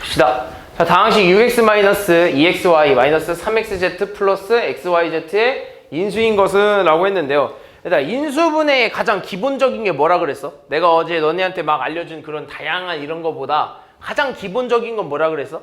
봅시다. 자, 다항식 6x-2xy-3xz 플러스 xyz의 인수인 것은 라고 했는데요. 일단 인수분해의 가장 기본적인 게 뭐라 그랬어? 내가 어제 너네한테 막 알려준 그런 다양한 이런 거보다 가장 기본적인 건 뭐라 그랬어?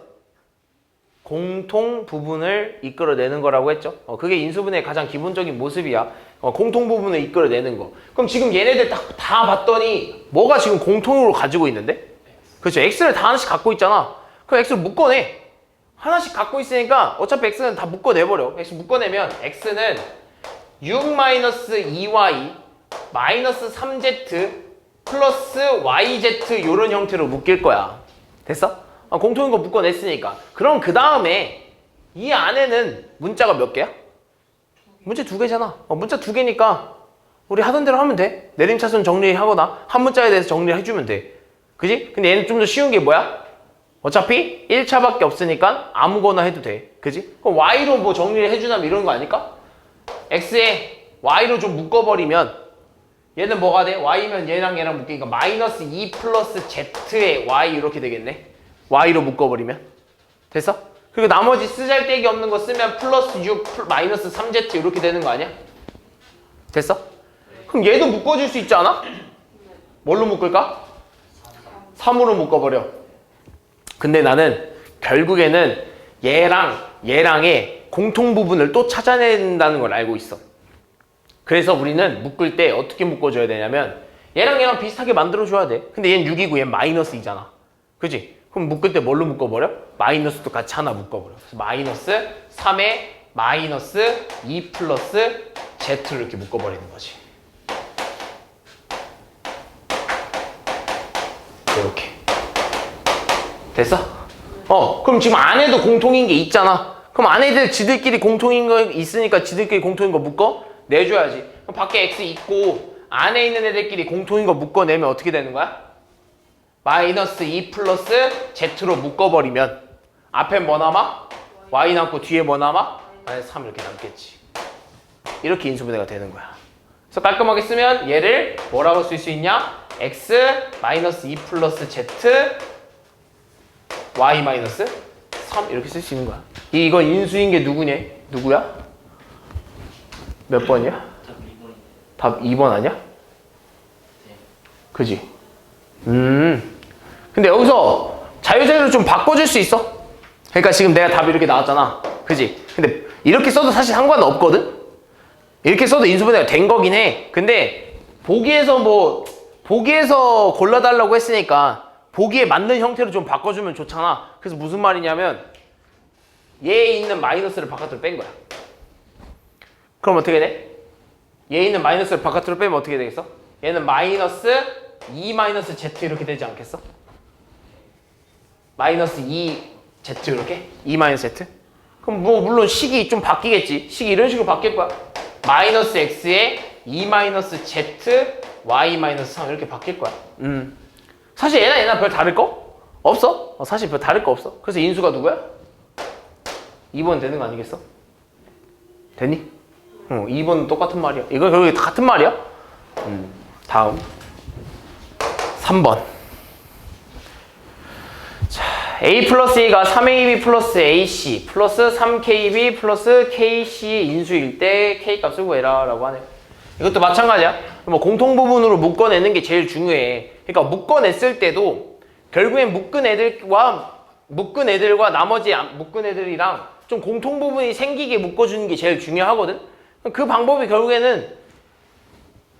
공통 부분을 이끌어내는 거라고 했죠. 그게 인수분해의 가장 기본적인 모습이야. 공통 부분을 이끌어내는 거. 그럼 지금 얘네들 다 봤더니 뭐가 지금 공통으로 가지고 있는데? 그렇죠. x를 다 하나씩 갖고 있잖아. 그럼 x를 묶어내. 하나씩 갖고 있으니까 어차피 x는 다 묶어내버려. x 묶어내면 x는 6-2y 마이너스 3z 플러스 yz 요런 형태로 묶일 거야. 됐어? 공통인 거 묶어냈으니까. 그럼 그 다음에 이 안에는 문자가 몇 개야? 문자 2개잖아. 문자 2개니까 우리 하던 대로 하면 돼. 내림차순 정리하거나 한 문자에 대해서 정리를 해주면 돼. 그지? 근데 얘는 좀 더 쉬운 게 뭐야? 어차피 1차밖에 없으니까 아무거나 해도 돼. 그지? 그럼 y로 뭐 정리를 해주냐면 이런 거 아닐까? x에 y로 좀 묶어버리면 얘는 뭐가 돼? y면 얘랑 묶이니까 마이너스 2 플러스 z에 y 이렇게 되겠네. y로 묶어버리면. 됐어? 그리고 나머지 쓰잘데기 없는 거 쓰면 플러스 6 마이너스 3z 이렇게 되는 거 아니야? 됐어? 그럼 얘도 묶어줄 수 있지 않아? 뭘로 묶을까? 3으로 묶어버려. 근데 나는 결국에는 얘랑의 공통 부분을 또 찾아낸다는 걸 알고 있어. 그래서 우리는 묶을 때 어떻게 묶어줘야 되냐면 얘랑 비슷하게 만들어줘야 돼. 근데 얘는 6이고 얘는 마이너스 2잖아. 그치? 그럼 묶을 때 뭘로 묶어버려? 마이너스도 같이 하나 묶어버려. 그래서 마이너스 3에 마이너스 2 플러스 z를 이렇게 묶어버리는 거지. 이렇게. 됐어? 그럼 지금 안에도 공통인 게 있잖아. 그럼 안에들 지들끼리 공통인 거 있으니까 지들끼리 공통인 거 묶어? 내줘야지. 그럼 밖에 x 있고 안에 있는 애들끼리 공통인 거 묶어내면 어떻게 되는 거야? 마이너스 2 플러스 z로 묶어버리면 앞에 뭐 남아? y 남고 뒤에 뭐 남아? 마이너스 3 이렇게 남겠지. 이렇게 인수분해가 되는 거야. 그래서 깔끔하게 쓰면 얘를 뭐라고 쓸 수 있냐? x 마이너스 2 플러스 z y 마이너스 3 이렇게 쓸 수 있는 거야. 이거 인수인 게 누구야? 몇 번이야? 답 2번 아니야? 그지? 근데 여기서 자유자재로 좀 바꿔줄 수 있어. 그러니까 지금 내가 답이 이렇게 나왔잖아. 그지? 근데 이렇게 써도 사실 상관은 없거든? 이렇게 써도 인수분해가 된 거긴 해. 근데 보기에서 골라달라고 했으니까 보기에 맞는 형태로 좀 바꿔주면 좋잖아. 그래서 무슨 말이냐면 얘에 있는 마이너스를 바깥으로 뺀 거야. 그럼 어떻게 돼? 얘에 있는 마이너스를 바깥으로 빼면 어떻게 되겠어? 얘는 마이너스 2 마이너스 z 이렇게 되지 않겠어? 마이너스 2z 이렇게? 2 마이너스 z? 그럼 뭐 물론 식이 좀 바뀌겠지. 식이 이런 식으로 바뀔 거야. 마이너스 x에 2 마이너스 z y 마이너스 3 이렇게 바뀔 거야. 사실 얘나 별 다를 거? 없어? 사실 별 다를 거 없어. 그래서 인수가 누구야? 2번 되는 거 아니겠어? 되니? 2번은 똑같은 말이야. 이거 결국에 같은 말이야. 다음 3번. 자, a 플러스 a가 3ab 플러스 ac 플러스 3kb 플러스 kc의 인수일 때 k 값을 구해라 라고 하네. 이것도 마찬가지야. 뭐 공통 부분으로 묶어내는 게 제일 중요해. 그러니까 묶어냈을 때도 결국엔 묶은 애들과 나머지 묶은 애들이랑 좀 공통 부분이 생기게 묶어주는 게 제일 중요하거든. 그 방법이 결국에는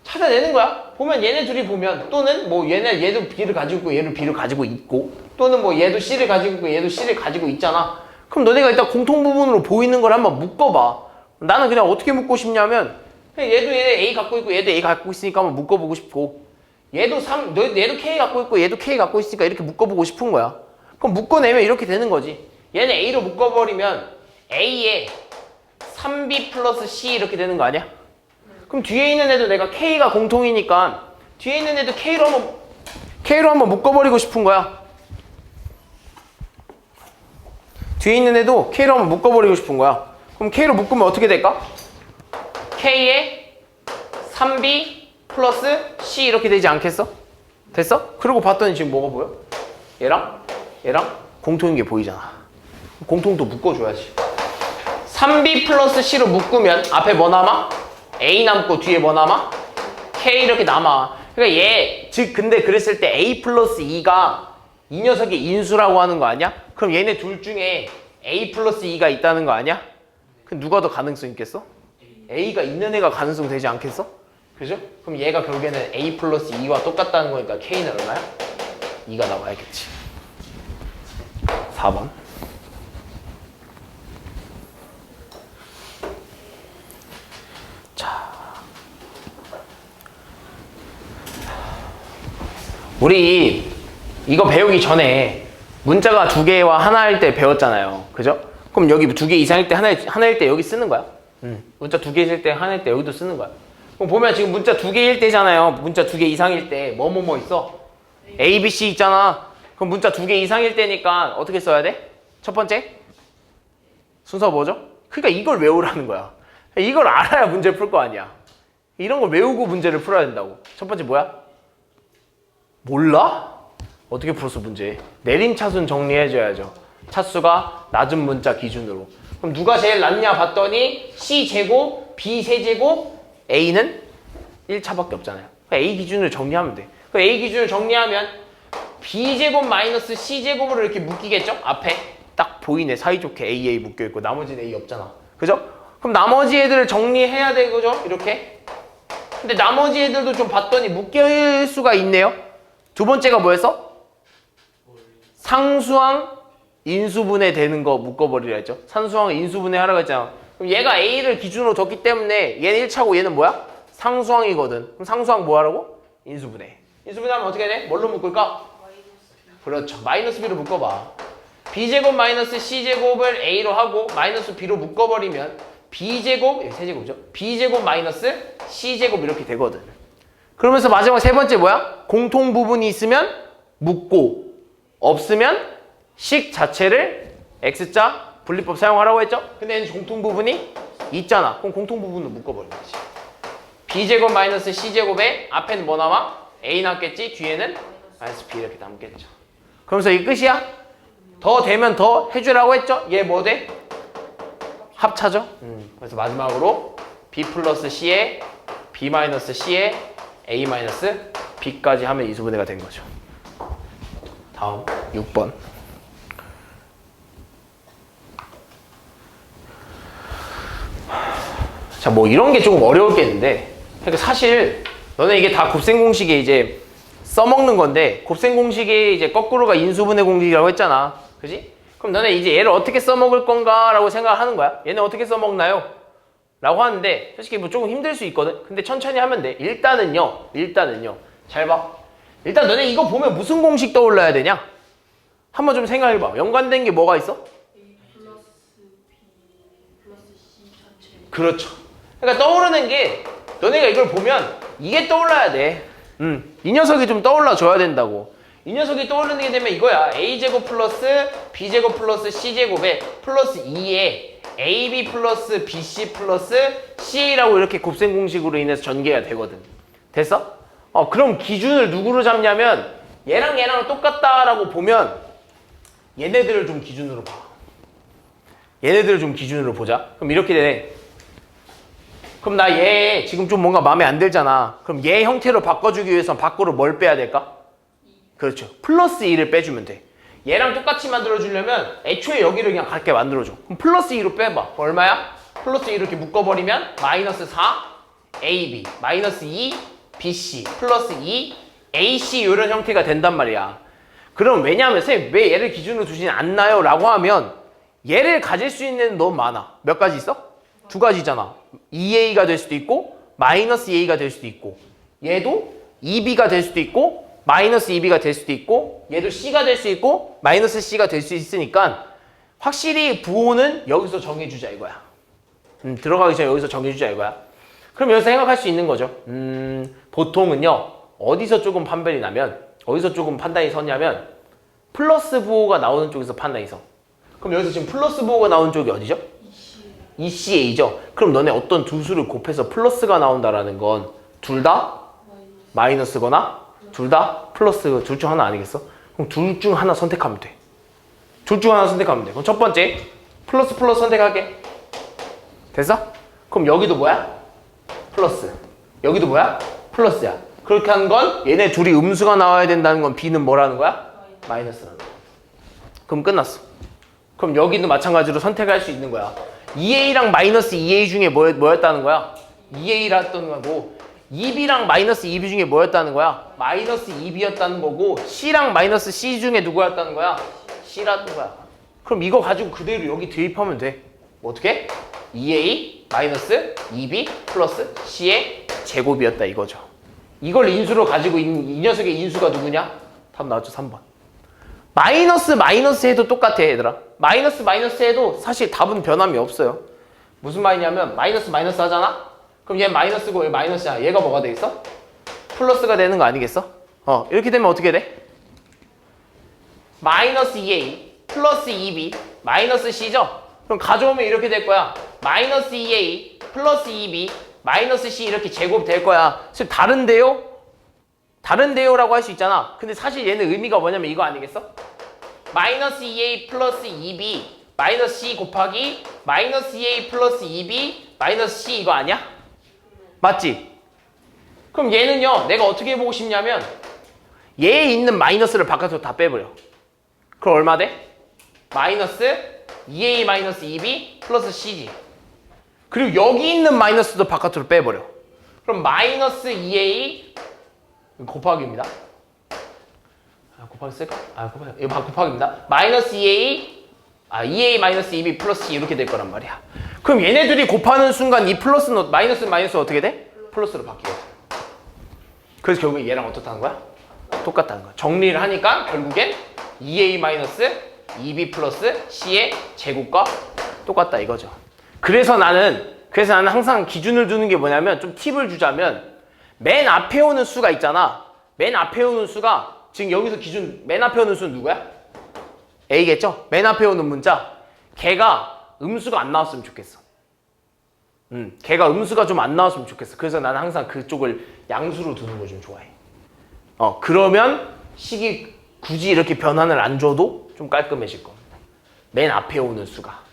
찾아내는 거야. 보면 얘네 둘이 보면 또는 뭐 얘도 B를 가지고 있고 얘는 B를 가지고 있고 또는 뭐 얘도 C를 가지고 있고 얘도 C를 가지고 있잖아. 그럼 너네가 일단 공통 부분으로 보이는 걸 한번 묶어봐. 나는 그냥 어떻게 묶고 싶냐면 얘도 A 갖고 있고 얘도 A 갖고 있으니까 한번 묶어보고 싶고 얘도 K 갖고 있고 얘도 K 갖고 있으니까 이렇게 묶어보고 싶은 거야. 그럼 묶어내면 이렇게 되는 거지. 얘는 A로 묶어버리면 A에 3B 플러스 C 이렇게 되는 거 아니야? 그럼 뒤에 있는 애도 내가 K가 공통이니까 뒤에 있는 애도 K로 한번 묶어버리고 싶은 거야. 뒤에 있는 애도 K로 한번 묶어버리고 싶은 거야. 그럼 K로 묶으면 어떻게 될까? K에 3B 플러스 C 이렇게 되지 않겠어? 됐어? 그리고 봤더니 지금 뭐가 보여? 얘랑 공통인 게 보이잖아. 공통도 묶어줘야지. 3b 플러스 c로 묶으면 앞에 뭐 남아? a 남고 뒤에 뭐 남아? k 이렇게 남아. 그러니까 얘, 즉 근데 그랬을 때 a 플러스 2가 이 녀석의 인수라고 하는 거 아니야? 그럼 얘네 둘 중에 a 플러스 2가 있다는 거 아니야? 그럼 누가 더 가능성 있겠어? a가 있는 애가 가능성 되지 않겠어? 그죠? 그럼 얘가 결국에는 a 플러스 2와 똑같다는 거니까 k는 얼마야? 2가 나와야겠지. 4번. 자, 우리 이거 배우기 전에 문자가 2개와 하나일 때 배웠잖아요. 그죠? 그럼 여기 2개 이상일 때 하나일 때 여기 쓰는 거야. 문자 2개 있을 때 하나일 때 여기도 쓰는 거야. 그럼 보면 지금 문자 2개일 때잖아요. 문자 2개 이상일 때 뭐 있어? A, B, C 있잖아. 그럼 문자 2개 이상일 때니까 어떻게 써야 돼? 첫 번째 순서 뭐죠? 그러니까 이걸 외우라는 거야. 이걸 알아야 문제를 풀 거 아니야. 이런 걸 외우고 문제를 풀어야 된다고. 첫 번째 뭐야? 몰라? 어떻게 풀었어 문제? 내림차순 정리해줘야죠. 차수가 낮은 문자 기준으로. 그럼 누가 제일 낮냐 봤더니 C제곱, B세제곱, A는 1차밖에 없잖아요. A 기준으로 정리하면 돼. A 기준을 정리하면 B제곱 마이너스 C제곱으로 이렇게 묶이겠죠? 앞에 딱 보이네. 사이좋게 A 묶여있고 나머지는 A 없잖아. 그죠? 그럼 나머지 애들을 정리해야 돼. 그죠? 이렇게. 근데 나머지 애들도 좀 봤더니 묶일 수가 있네요. 두 번째가 뭐였어? 상수항 인수분해 되는 거 묶어버리라 했죠. 상수항 인수분해 하라고 했잖아. 그럼 얘가 A를 기준으로 뒀기 때문에 얘는 1차고 얘는 뭐야? 상수항이거든. 그럼 상수항 뭐 하라고? 인수분해. 인수분해하면 어떻게 돼? 뭘로 묶을까? 그렇죠. 마이너스 B로 묶어봐. B제곱 마이너스 C제곱을 A로 하고 마이너스 B로 묶어버리면 B제곱, 세제곱이죠. B제곱 마이너스 C제곱 이렇게 되거든. 그러면서 마지막 세 번째 뭐야? 공통 부분이 있으면 묶고 없으면 식 자체를 X자 분리법 사용하라고 했죠? 근데 얘는 공통 부분이 있잖아. 그럼 공통 부분을 묶어버리는 거지. B제곱 마이너스 C제곱에 앞에는 뭐 남아? A 남겠지? 뒤에는 마이너스 B 이렇게 남겠죠. 그러면서 이게 끝이야? 더 되면 더 해주라고 했죠? 얘 뭐 돼? 합차죠? 그래서 마지막으로 B 플러스 C에 B 마이너스 C에 A 마이너스 B까지 하면 이수분해가 된 거죠. 다음 6번. 자, 뭐 이런 게 조금 어려웠겠는데, 그러니까 사실 너네 이게 다 곱셈 공식에 이제 써먹는 건데, 곱셈 공식에 이제 거꾸로가 인수분해 공식이라고 했잖아. 그지? 그럼 너네 이제 얘를 어떻게 써먹을 건가 라고 생각하는 거야. 얘는 어떻게 써먹나요? 라고 하는데 솔직히 뭐 조금 힘들 수 있거든. 근데 천천히 하면 돼. 일단은요. 잘 봐. 일단 너네 이거 보면 무슨 공식 떠올라야 되냐? 한번 좀 생각해봐. 연관된 게 뭐가 있어? A 플러스 B 플러스 C 전체. 그렇죠. 그러니까 떠오르는 게 너네가 이걸 보면 이게 떠올라야 돼. 이 녀석이 좀 떠올라줘야 된다고. 이 녀석이 떠오르는 게 되면 이거야. A제곱 플러스 B제곱 플러스 C제곱에 플러스 2에 AB 플러스 BC 플러스 CA라고 이렇게 곱셈 공식으로 인해서 전개가 되거든. 됐어? 그럼 기준을 누구로 잡냐면 얘랑 똑같다라고 보면 얘네들을 좀 기준으로 봐. 얘네들을 좀 기준으로 보자. 그럼 이렇게 되네. 그럼 나 얘 지금 좀 뭔가 마음에 안 들잖아. 그럼 얘 형태로 바꿔주기 위해선 밖으로 뭘 빼야 될까? 그렇죠. 플러스 2를 빼주면 돼. 얘랑 똑같이 만들어주려면 애초에 여기를 그냥 같게 만들어줘. 그럼 플러스 2로 빼봐. 얼마야? 플러스 2 이렇게 묶어버리면 마이너스 4 AB 마이너스 2 BC 플러스 2 AC 이런 형태가 된단 말이야. 그럼 왜냐하면 선생님 왜 얘를 기준으로 두진 않나요? 라고 하면 얘를 가질 수 있는 애는 너무 많아. 몇 가지 있어? 2가지잖아. 2A가 될 수도 있고 마이너스 2A가 될 수도 있고 얘도 2B가 될 수도 있고 마이너스 2B가 될 수도 있고 얘도 C가 될 수 있고 마이너스 C가 될 수 있으니까 확실히 부호는 여기서 정해주자 이거야. 들어가기 전에 여기서 정해주자 이거야. 그럼 여기서 생각할 수 있는 거죠. 보통은요 어디서 조금 판별이 나면 어디서 조금 판단이 서냐면 플러스 부호가 나오는 쪽에서 판단이 서. 그럼 여기서 지금 플러스 부호가 나오는 쪽이 어디죠? ECA죠. 그럼 너네 어떤 두 수를 곱해서 플러스가 나온다라는 건 둘 다 마이너스거나 둘 다 플러스 둘 중 하나 아니겠어? 그럼 둘 중 하나 선택하면 돼. 둘 중 하나 선택하면 돼. 그럼 첫 번째 플러스 플러스 선택할게. 됐어? 그럼 여기도 뭐야? 플러스. 여기도 뭐야? 플러스야. 그렇게 한 건 얘네 둘이 음수가 나와야 된다는 건 B는 뭐라는 거야? 마이너스라는 거야. 그럼 끝났어. 그럼 여기도 마찬가지로 선택할 수 있는 거야. 2A랑 마이너스 2A 중에 뭐였다는 거야? 2A랐던 거고 2B랑 마이너스 2B 중에 뭐였다는 거야? 마이너스 2B였다는 거고 C랑 마이너스 C 중에 누구였다는 거야? C라는 거야. 그럼 이거 가지고 그대로 여기 대입하면 돼. 뭐 어떻게? 2A 마이너스 2B 플러스 C의 제곱이었다 이거죠. 이걸 인수로 가지고 있는 이 녀석의 인수가 누구냐? 답 나왔죠. 3번. 마이너스 마이너스 해도 똑같아 얘들아. 마이너스 마이너스 해도 사실 답은 변함이 없어요. 무슨 말이냐면 마이너스 마이너스 하잖아? 그럼 얘 마이너스고 얘 마이너스야. 얘가 뭐가 되겠어? 플러스가 되는 거 아니겠어? 이렇게 되면 어떻게 돼? 마이너스 2A 플러스 2B 마이너스 C죠? 그럼 가져오면 이렇게 될 거야. 마이너스 2A 플러스 2B 마이너스 C 이렇게 제곱 될 거야. 지금 다른데요? 다른데요? 라고 할 수 있잖아. 근데 사실 얘는 의미가 뭐냐면 이거 아니겠어? 마이너스 2A 플러스 2B 마이너스 C 곱하기 마이너스 2A 플러스 2B 마이너스 C 이거 아니야? 맞지? 그럼 얘는요 내가 어떻게 해보고 싶냐면 얘에 있는 마이너스를 바깥으로 다 빼버려. 그럼 얼마 돼? 마이너스 2A 마이너스 2B 플러스 C지. 그리고 여기 있는 마이너스도 바깥으로 빼버려. 그럼 마이너스 2A 곱하기입니다. 곱하기 쓸까? 곱하기. 이거 곱하기입니다. 마이너스 2A 마이너스 2B 플러스 C 이렇게 될 거란 말이야. 그럼 얘네들이 곱하는 순간 이 플러스는 마이너스 어떻게 돼? 플러스로 바뀌거든. 그래서 결국에 얘랑 어떻다는 거야? 똑같다는 거야. 정리를 하니까 결국엔 2A 마이너스 2B 플러스 C의 제곱과 똑같다 이거죠. 그래서 나는 항상 기준을 두는 게 뭐냐면 좀 팁을 주자면 맨 앞에 오는 수가 있잖아. 맨 앞에 오는 수가 지금 여기서 기준 맨 앞에 오는 수는 누구야? A겠죠? 맨 앞에 오는 문자 걔가 음수가 안 나왔으면 좋겠어. 걔가 음수가 좀 안 나왔으면 좋겠어. 그래서 나는 항상 그쪽을 양수로 두는 걸 좀 좋아해. 그러면 식이 굳이 이렇게 변환을 안 줘도 좀 깔끔해질 겁니다. 맨 앞에 오는 수가.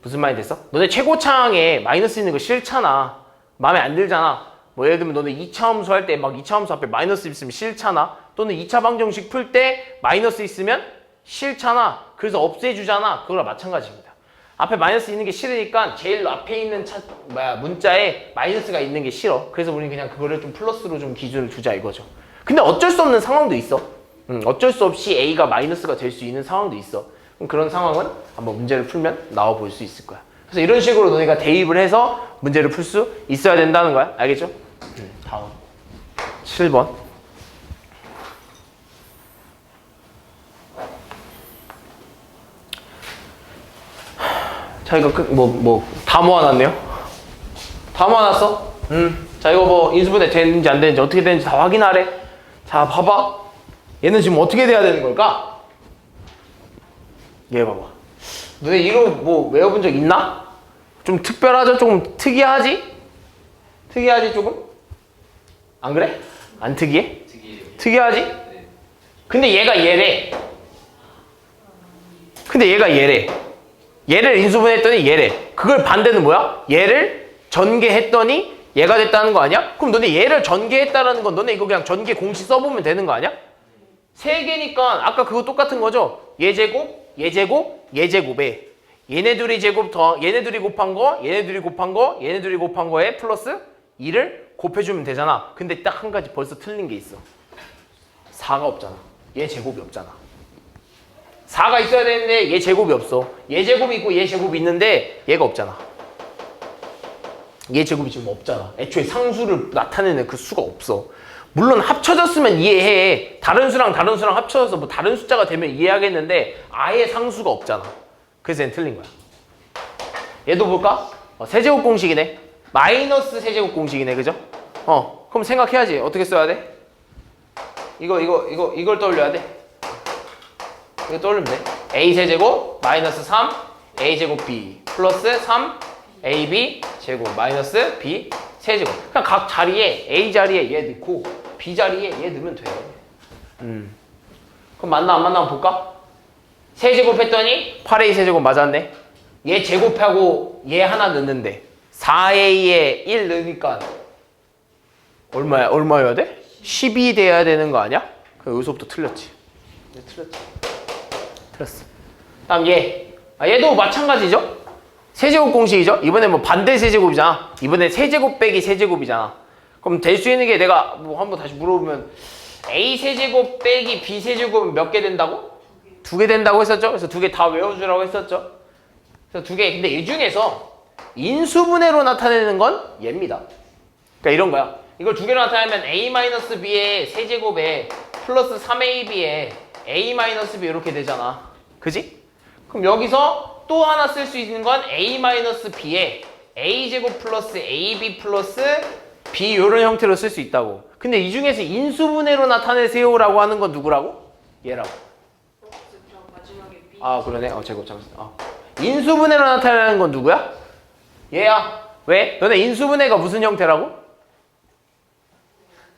무슨 말이 됐어? 너네 최고차항에 마이너스 있는 거 싫잖아. 마음에 안 들잖아. 뭐 예를 들면 너네 2차 함수 할 때 막 2차 함수 앞에 마이너스 있으면 싫잖아. 또는 2차 방정식 풀 때 마이너스 있으면 싫잖아. 그래서 없애주잖아. 그거랑 마찬가지입니다. 앞에 마이너스 있는 게 싫으니까 제일 앞에 있는 문자에 마이너스가 있는 게 싫어. 그래서 우리는 그냥 그거를 좀 플러스로 좀 기준을 두자 이거죠. 근데 어쩔 수 없는 상황도 있어. 어쩔 수 없이 A가 마이너스가 될 수 있는 상황도 있어. 그럼 그런 상황은 한번 문제를 풀면 나와 볼 수 있을 거야. 그래서 이런 식으로 너네가 대입을 해서 문제를 풀 수 있어야 된다는 거야. 알겠죠? 다음 7번. 자 이거 다 모아놨네요. 다 모아놨어? 자 이거 뭐 인수분해 되는지 안 되는지 어떻게 되는지 다 확인하래. 자 봐봐. 얘는 지금 어떻게 돼야 되는 걸까? 얘 봐봐. 너네 이거 뭐 외워본 적 있나? 좀 특별하죠? 조금 특이하지? 특이하지 조금? 안 그래? 안 특이해? 특이하지? 네. 근데 얘가 얘래. 얘를 인수분해했더니 얘래. 그걸 반대는 뭐야? 얘를 전개했더니 얘가 됐다는 거 아니야? 그럼 너네 얘를 전개했다라는 건 너네 이거 그냥 전개 공식 써보면 되는 거 아니야? 세 개니까 아까 그거 똑같은 거죠? 얘 제곱, 얘 제곱, 얘 제곱에 얘네 둘이 제곱 더 얘네 둘이 곱한 거, 얘네 둘이 곱한 거, 얘네 둘이 곱한 거에 플러스 2를 곱해주면 되잖아. 근데 딱 한 가지 벌써 틀린 게 있어. 4가 없잖아. 얘 제곱이 없잖아. 4가 있어야 되는데 얘 제곱이 없어. 얘 제곱이 있고 얘 제곱이 있는데 얘가 없잖아. 얘 제곱이 지금 없잖아. 애초에 상수를 나타내는 그 수가 없어. 물론 합쳐졌으면 이해해. 다른 수랑 합쳐져서 뭐 다른 숫자가 되면 이해하겠는데 아예 상수가 없잖아. 그래서 얘는 틀린 거야. 얘도 볼까? 세제곱 공식이네. 마이너스 세제곱 공식이네. 그죠? 그럼 생각해야지. 어떻게 써야 돼? 이걸 떠올려야 돼. 이거 떠올리면 돼. a 세제곱 마이너스 3 a 제곱 b 플러스 3 ab 제곱 마이너스 b 세제곱. 그냥 각 자리에 a 자리에 얘 넣고 b 자리에 얘 넣으면 돼. 그럼 맞나 안 맞나 한번 볼까? 세제곱 했더니 8a 세제곱 맞았네. 얘 제곱하고 얘 하나 넣는데 4a에 1 넣으니까 얼마여야 돼? 12 돼야 되는 거 아니야? 그럼 여기서부터 틀렸지. 틀렸어. 다음 얘도 마찬가지죠? 세제곱 공식이죠? 이번에 뭐 반대 세제곱이잖아. 이번에 세제곱 빼기 세제곱이잖아. 그럼 될 수 있는 게 내가 뭐 한번 다시 물어보면 a 세제곱 빼기 b 세제곱은 몇 개 된다고? 2개 된다고 했었죠? 그래서 2개 다 외워주라고 했었죠? 그래서 2개. 근데 이 중에서 인수분해로 나타내는 건 얘입니다. 그러니까 이런 거야. 이걸 2개로 나타내면 a-b의 세제곱에 플러스 3ab에 a-b 이렇게 되잖아. 그지? 그럼 여기서 또 하나 쓸 수 있는 건 a-b에 a제곱 플러스 ab 플러스 b 이런 형태로 쓸 수 있다고. 근데 이 중에서 인수분해로 나타내세요라고 하는 건 누구라고? 얘라고. 그럼 마지막에 B. 아 그러네. 제곱 잠깐. 인수분해로 나타내는 건 누구야? 얘야. 왜? 너네 인수분해가 무슨 형태라고?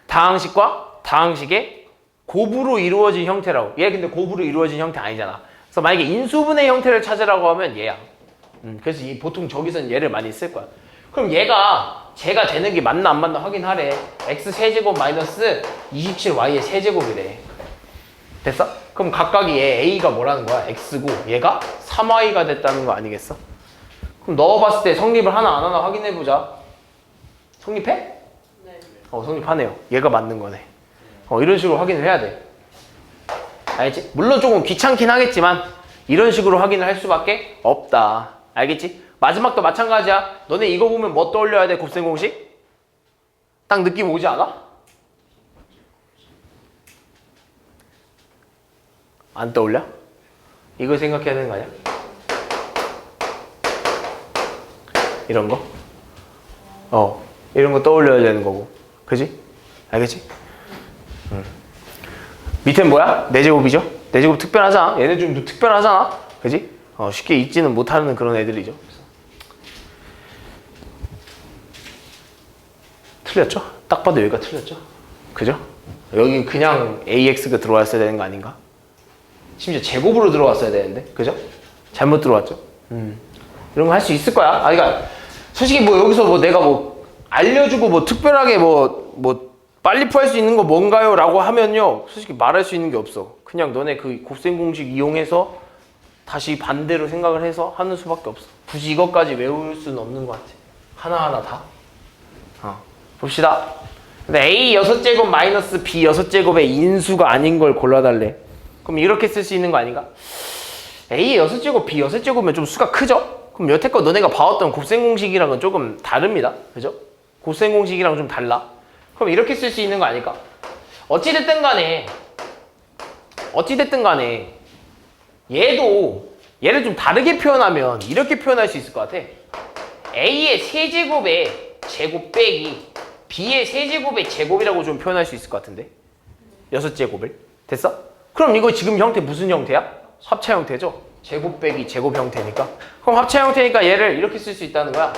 다항식과 다항식의 곱으로 이루어진 형태라고. 얘 근데 곱으로 이루어진 형태 아니잖아. 그래서 만약에 인수분해 형태를 찾으라고 하면 얘야. 그래서 보통 저기서는 얘를 많이 쓸 거야. 그럼 제가 되는 게 맞나 안 맞나 확인하래. x 세제곱 마이너스 27y의 세제곱이래. 됐어? 그럼 각각이 얘 a가 뭐라는 거야? x고 얘가 3y가 됐다는 거 아니겠어? 그럼 넣어봤을 때 성립을 하나 안 하나 확인해보자. 성립해? 네. 성립하네요. 얘가 맞는 거네. 이런 식으로 확인을 해야 돼. 알겠지? 물론 조금 귀찮긴 하겠지만 이런 식으로 확인을 할 수밖에 없다. 알겠지? 마지막도 마찬가지야. 너네 이거 보면 뭐 떠올려야 돼? 곱셈 공식? 딱 느낌 오지 않아? 안 떠올려? 이거 생각해야 되는 거 아니야? 이런 거? 이런 거 떠올려야 되는 거고. 그지? 알겠지? 밑엔 뭐야? 4제곱이죠? 4제곱 특별하잖아. 얘네 좀 특별하잖아. 그지? 쉽게 잊지는 못하는 그런 애들이죠. 틀렸죠? 딱 봐도 여기가 틀렸죠? 그죠? 여기 그냥 AX가 들어왔어야 되는 거 아닌가? 심지어 제곱으로 들어왔어야 되는데. 그죠? 잘못 들어왔죠? 이런 거 할 수 있을 거야. 그러니까 솔직히 뭐 여기서 뭐 내가 뭐 알려주고 뭐 특별하게 뭐 빨리 풀 수 있는 거 뭔가요? 라고 하면요. 솔직히 말할 수 있는 게 없어. 그냥 너네 그 곱셈 공식 이용해서 다시 반대로 생각을 해서 하는 수밖에 없어. 굳이 이것까지 외울 수는 없는 것 같아. 하나하나 다. 봅시다. 근데 a 6제곱 마이너스 b 6제곱의 인수가 아닌 걸 골라달래. 그럼 이렇게 쓸 수 있는 거 아닌가? a 6제곱 b 6제곱이면 좀 수가 크죠? 그럼 여태껏 너네가 봐왔던 곱셈 공식이랑은 조금 다릅니다. 그죠? 곱셈 공식이랑 좀 달라. 그럼 이렇게 쓸 수 있는 거 아닐까? 어찌됐든 간에 얘를 좀 다르게 표현하면 이렇게 표현할 수 있을 것 같아. a의 세제곱의 제곱 빼기 b의 세제곱의 제곱이라고 좀 표현할 수 있을 것 같은데. 6제곱을. 됐어? 그럼 이거 지금 형태 무슨 형태야? 합차 형태죠? 제곱 빼기 제곱 형태니까. 그럼 합차 형태니까 얘를 이렇게 쓸 수 있다는 거야.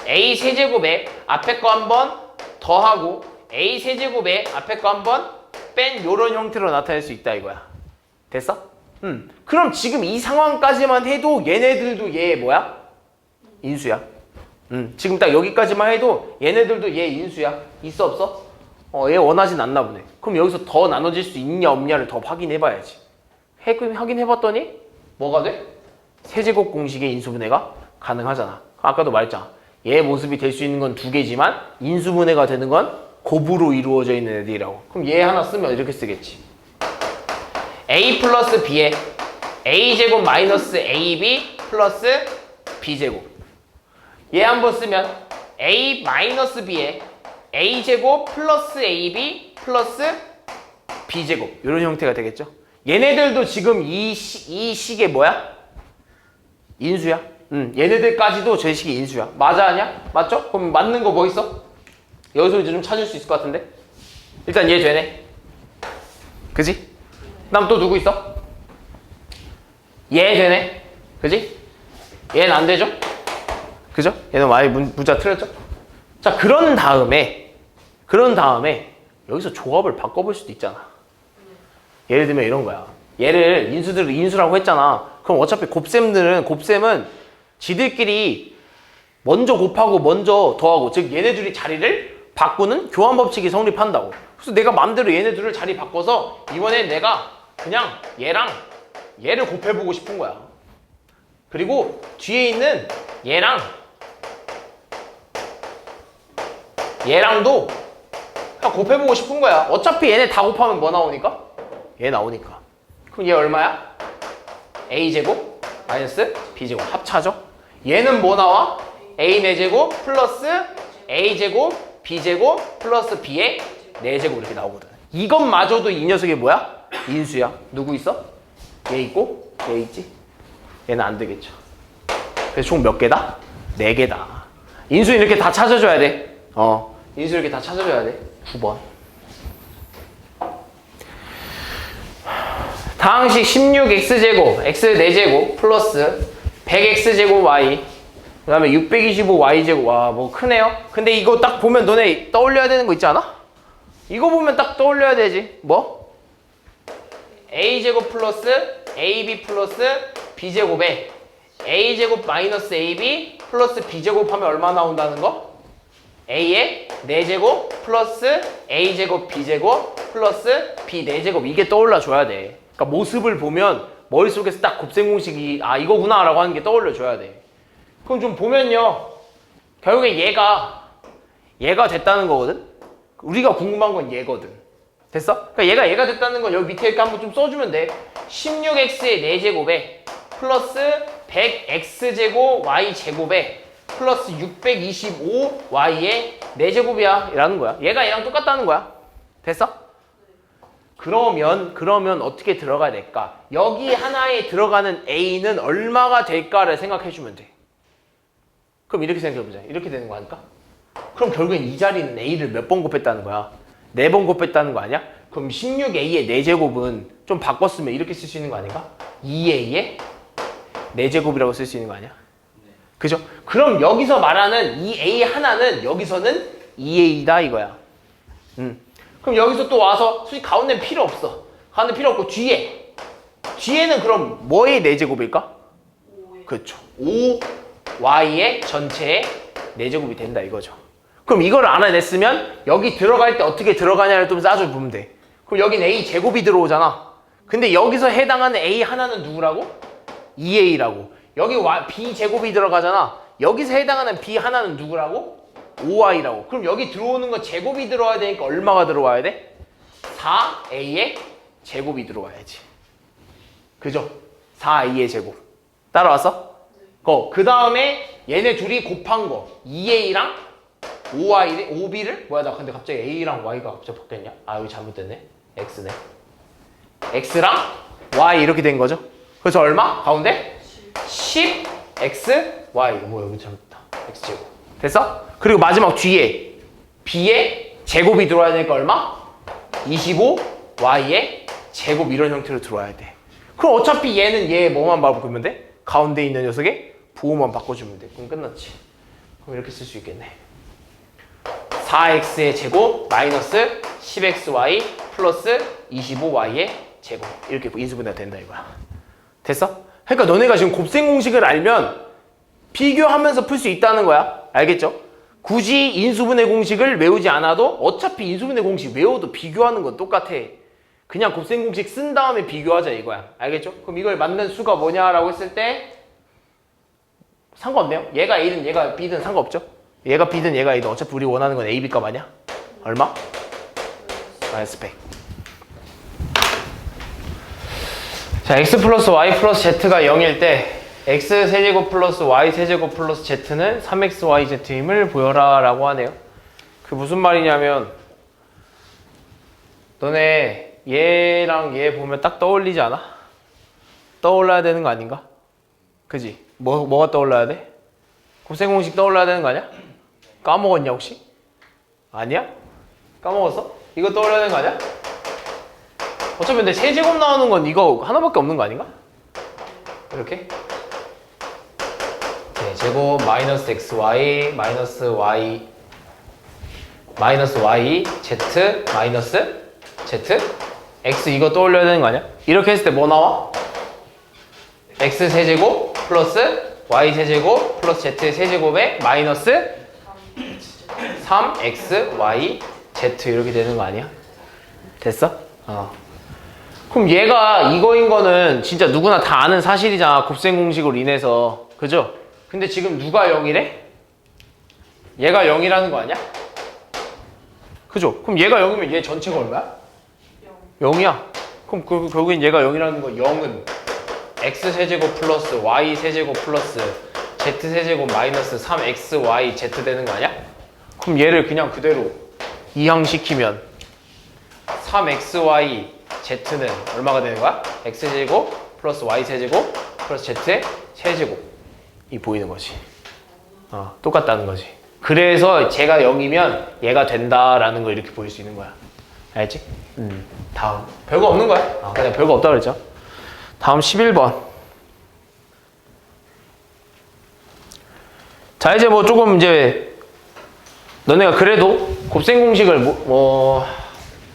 a 세제곱에 앞에 거 한번 더하고 a 세제곱에 앞에 거 한번 뺀 요런 형태로 나타낼 수 있다 이거야. 됐어? 그럼 지금 이 상황까지만 해도 얘네들도 얘 뭐야? 인수야. 지금 딱 여기까지만 해도 얘네들도 얘 인수야. 있어 없어? 얘 원하진 않나 보네. 그럼 여기서 더 나눠질 수 있냐 없냐를 더 확인해봐야지. 확인해봤더니 뭐가 돼? 세제곱 공식의 인수분해가 가능하잖아. 아까도 말했잖아. 얘 모습이 될 수 있는 건 2개지만 인수분해가 되는 건 곱으로 이루어져 있는 애들이라고. 그럼 얘 하나 쓰면 이렇게 쓰겠지. a 플러스 b에 a제곱 마이너스 ab 플러스 b제곱. 얘 한번 쓰면 a 마이너스 b에 a제곱 플러스 ab 플러스 b제곱. 이런 형태가 되겠죠. 얘네들도 지금 이 식의 뭐야? 인수야. 얘네들까지도 저 식이 인수야. 맞아 아니야? 맞죠? 그럼 맞는 거 뭐 있어? 여기서 이제 좀 찾을 수 있을 것 같은데. 일단 얘 되네. 그지? 그다음 또 누구 있어? 얘 되네. 그지? 얘는 안 되죠? 그죠? 얘는 많이 문자 틀렸죠? 자, 그런 다음에 여기서 조합을 바꿔볼 수도 있잖아. 예를 들면 이런 거야. 얘를 인수라고 했잖아. 그럼 어차피 곱셈은 지들끼리 먼저 곱하고 먼저 더하고, 즉 얘네들이 자리를 바꾸는 교환 법칙이 성립한다고. 그래서 내가 마음대로 얘네들을 자리 바꿔서 이번엔 내가 그냥 얘랑 얘를 곱해보고 싶은 거야. 그리고 뒤에 있는 얘랑도 그냥 곱해보고 싶은 거야. 어차피 얘네 다 곱하면 뭐 나오니까? 얘 나오니까. 그럼 얘 얼마야? a제곱 마이너스 b제곱 합차죠? 얘는 뭐 나와? a 4제곱 플러스 a제곱 b제곱 플러스 b의 4제곱 이렇게 나오거든. 이것마저도 이 녀석이 뭐야? 인수야. 누구 있어? 얘 있고 얘 있지? 얘는 안 되겠죠. 그래서 총 몇 개다? 4개다. 인수 이렇게 다 찾아줘야 돼. 인수 이렇게 다 찾아줘야 돼. 9번. 다항식 16x제곱 x 4제곱 플러스 100x제곱 y 그 다음에 625y제곱. 와, 뭐 크네요. 근데 이거 딱 보면 너네 떠올려야 되는 거 있지 않아? 이거 보면 딱 떠올려야 되지. 뭐? a제곱 플러스 ab 플러스 b제곱에 a제곱 마이너스 ab 플러스 b제곱 하면 얼마 나온다는 거? a의 4제곱 플러스 a제곱 b제곱 플러스 b 4제곱. 이게 떠올라줘야 돼. 그러니까 모습을 보면 머릿속에서 딱 곱셈 공식이 아 이거구나 라고 하는 게 떠올려줘야 돼. 그럼 좀 보면요, 결국에 얘가 됐다는 거거든. 우리가 궁금한 건 얘거든. 됐어? 그러니까 얘가 됐다는 건 여기 밑에 이렇게 한번 좀 써주면 돼. 16x의 4제곱에 플러스 100x제곱 y제곱에 플러스 625y의 4제곱이야 라는 거야. 얘가 얘랑 똑같다는 거야. 됐어? 그러면 어떻게 들어가야 될까? 여기 하나에 들어가는 a는 얼마가 될까를 생각해주면 돼. 그럼 이렇게 생각해보자. 이렇게 되는 거 아닐까? 그럼 결국엔 이 자리는 a를 몇 번 곱했다는 거야? 4번 곱했다는 거 아니야? 그럼 16a의 4제곱은 좀 바꿨으면 이렇게 쓸 수 있는 거 아닌가? 2a의 4제곱이라고 쓸 수 있는 거 아니야? 그죠? 그럼 여기서 말하는 이 a 하나는 여기서는 2a다 이거야. 그럼 여기서 또 와서 솔직히 가운데는 필요 없어. 가운데 필요 없고 뒤에는 그럼 뭐의 4제곱일까? 그렇죠. 5y의 전체의 4제곱이 된다 이거죠. 그럼 이걸 알아냈으면 여기 들어갈 때 어떻게 들어가냐를 좀 따져 보면 돼. 그럼 여긴 a 제곱이 들어오잖아. 근데 여기서 해당하는 a 하나는 누구라고? 2a라고. 여기 b 제곱이 들어가잖아. 여기서 해당하는 b 하나는 누구라고? 5y라고. 그럼 여기 들어오는 건 제곱이 들어와야 되니까 얼마가 들어와야 돼? 4a의 제곱이 들어와야지. 그죠? 4a의 제곱. 따라왔어? 그 다음에 얘네 둘이 곱한 거 2a랑 5b를 뭐야 나 근데 갑자기 a랑 y가 갑자기 바뀌었냐? 아 여기 잘못됐네. x네. x랑 y 이렇게 된 거죠. 그래서 얼마? 가운데? 10xy. 뭐 여기 잘못됐다. x제곱. 됐어? 그리고 마지막 뒤에 b의 제곱이 들어와야 되니까 얼마? 25y의 제곱 이런 형태로 들어와야 돼. 그럼 어차피 얘는 얘 뭐만 바꾸면 돼? 가운데 있는 녀석의 부호만 바꿔주면 돼. 그럼 끝났지. 그럼 이렇게 쓸 수 있겠네. 4x의 제곱 마이너스 10xy 플러스 25y의 제곱. 이렇게 인수분해가 된다 이거야. 됐어? 그러니까 너네가 지금 곱셈 공식을 알면 비교하면서 풀 수 있다는 거야. 알겠죠? 굳이 인수분해 공식을 외우지 않아도 어차피 인수분해 공식 외워도 비교하는 건 똑같아. 그냥 곱셈 공식 쓴 다음에 비교하자 이거야. 알겠죠? 그럼 이걸 만든 수가 뭐냐라고 했을 때 상관없네요. 얘가 A든 얘가 B든 상관없죠? 얘가 B든 얘가 A든 어차피 우리 원하는 건 A, B 값 아니야? 얼마? 마이너스 100. 자, x 플러스 y 플러스 z가 0일 때 x 세제곱 플러스 y 세제곱 플러스 z는 3xyz임을 보여라 라고 하네요. 그 무슨 말이냐면 너네 얘랑 얘 보면 딱 떠올리지 않아? 떠올라야 되는 거 아닌가? 그지? 뭐가 떠올라야 돼? 곱셈 공식 떠올라야 되는 거 아니야? 까먹었냐 혹시? 아니야? 까먹었어? 이거 떠올려야 되는 거 아니야? 어차피 근데 세제곱 나오는 건 이거 하나밖에 없는 거 아닌가? 이렇게? 네, 제곱 마이너스 xy 마이너스 y 마이너스 y z 마이너스 z x 이거 떠올려야 되는 거 아니야? 이렇게 했을 때 뭐 나와? x 세제곱 플러스 y 세제곱 플러스 z 세제곱에 마이너스 3x y z 이렇게 되는 거 아니야? 됐어? 그럼 얘가 이거인 거는 진짜 누구나 다 아는 사실이잖아. 곱셈 공식으로 인해서. 그죠? 근데 지금 누가 0이래? 얘가 0이라는 거 아니야? 그죠? 그럼 얘가 0이면 얘 전체가 얼마야? 0이야. 그럼 결국엔 얘가 0이라는 거 0은 x 세제곱 플러스 y 세제곱 플러스 z 세제곱 마이너스 3xy z 되는 거 아니야? 그럼 얘를 그냥 그대로 이항시키면 3xy z는 얼마가 되는 거야? x제곱 플러스 y세제곱 플러스 z의 세제곱이 보이는 거지. 똑같다는 거지. 그래서 쟤가 0이면 얘가 된다라는 걸 이렇게 보일 수 있는 거야. 알지? 다음. 별거 없는 거야. 그냥 별거 없다 그랬죠. 다음 11번. 자, 이제 뭐 조금 이제 너네가 그래도 곱셈 공식을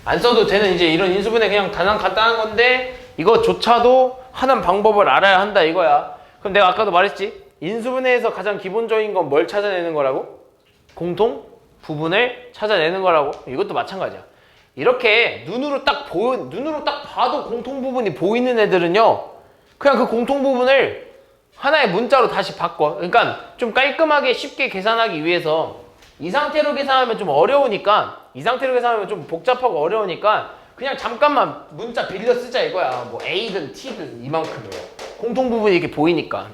안 써도 되는 이제 이런 인수분해 그냥 간단한 건데 이거조차도 하는 방법을 알아야 한다 이거야. 그럼 내가 아까도 말했지. 인수분해에서 가장 기본적인 건 뭘 찾아내는 거라고? 공통 부분을 찾아내는 거라고. 이것도 마찬가지야. 이렇게 눈으로 딱 봐도 공통 부분이 보이는 애들은요. 그냥 그 공통 부분을 하나의 문자로 다시 바꿔. 그러니까 좀 깔끔하게 쉽게 계산하기 위해서 이 상태로 계산하면 좀 어려우니까 이 상태로 계산하면 좀 복잡하고 어려우니까 그냥 잠깐만 문자 빌려 쓰자 이거야. 뭐 A든 T든 이만큼을. 공통 부분이 이렇게 보이니까.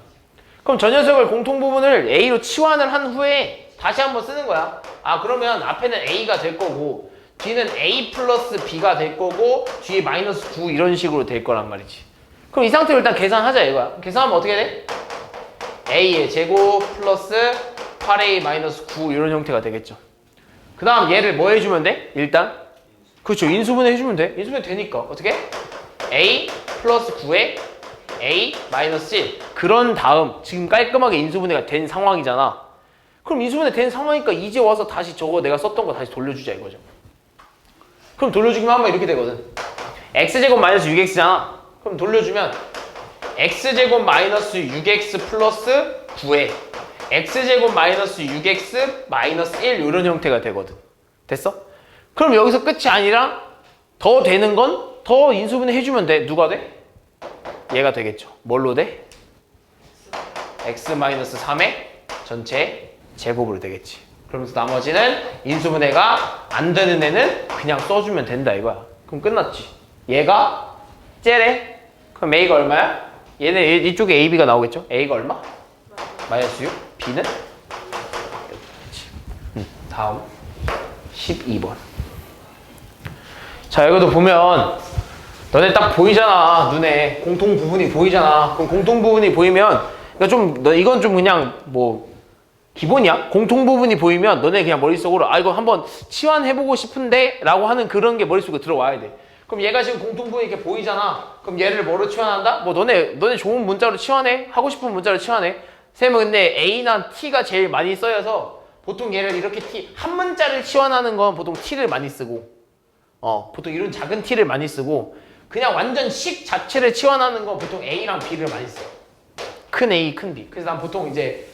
그럼 저 녀석을 공통 부분을 A로 치환을 한 후에 다시 한번 쓰는 거야. 그러면 앞에는 A가 될 거고 뒤는 A 플러스 B가 될 거고 뒤에 마이너스 9 이런 식으로 될 거란 말이지. 그럼 이 상태로 일단 계산하자 이거야. 계산하면 어떻게 돼? A의 제곱 플러스 8A 마이너스 9 이런 형태가 되겠죠. 그 다음 얘를 뭐 해주면 돼? 일단 그렇죠. 인수분해 해주면 돼. 인수분해 되니까 어떻게? A 플러스 9에 A 마이너스 1 그런 다음 지금 깔끔하게 인수분해가 된 상황이잖아. 그럼 인수분해 된 상황이니까 이제 와서 다시 저거 내가 썼던 거 다시 돌려주자 이거죠. 그럼 돌려주기만 하면 이렇게 되거든. x제곱 마이너스 6x잖아. 그럼 돌려주면 x제곱 마이너스 6x 플러스 9에 x제곱 마이너스 6x 마이너스 1 이런 형태가 되거든. 됐어? 그럼 여기서 끝이 아니라 더 되는 건 더 인수분해 해주면 돼. 누가 돼? 얘가 되겠죠. 뭘로 돼? x 마이너스 3의 전체 제곱으로 되겠지. 그러면서 나머지는 인수분해가 안 되는 애는 그냥 써주면 된다 이거야. 그럼 끝났지. 얘가 쟤래. 그럼 A가 얼마야? 얘는 이쪽에 A, B가 나오겠죠? A가 얼마? 마이너스 6. B는? 다음 12번. 자, 이것도 보면 너네 딱 보이잖아. 눈에 공통 부분이 보이잖아. 그럼 공통 부분이 보이면 이건 좀 그냥 뭐 기본이야. 공통 부분이 보이면 너네 그냥 머릿속으로 이거 한번 치환해보고 싶은데 라고 하는 그런 게 머릿속에 들어와야 돼. 그럼 얘가 지금 공통 부분이 이렇게 보이잖아. 그럼 얘를 뭐로 치환한다? 뭐 너네 좋은 문자로 치환해. 하고 싶은 문자로 치환해. 쌤은 근데 A나 T가 제일 많이 써여서 보통 얘를 이렇게 한 문자를 치환하는 건 보통 T를 많이 쓰고 보통 이런 작은 T를 많이 쓰고 그냥 완전 식 자체를 치환하는 건 보통 A랑 B를 많이 써. 큰 A, 큰 B. 그래서 난 보통 이제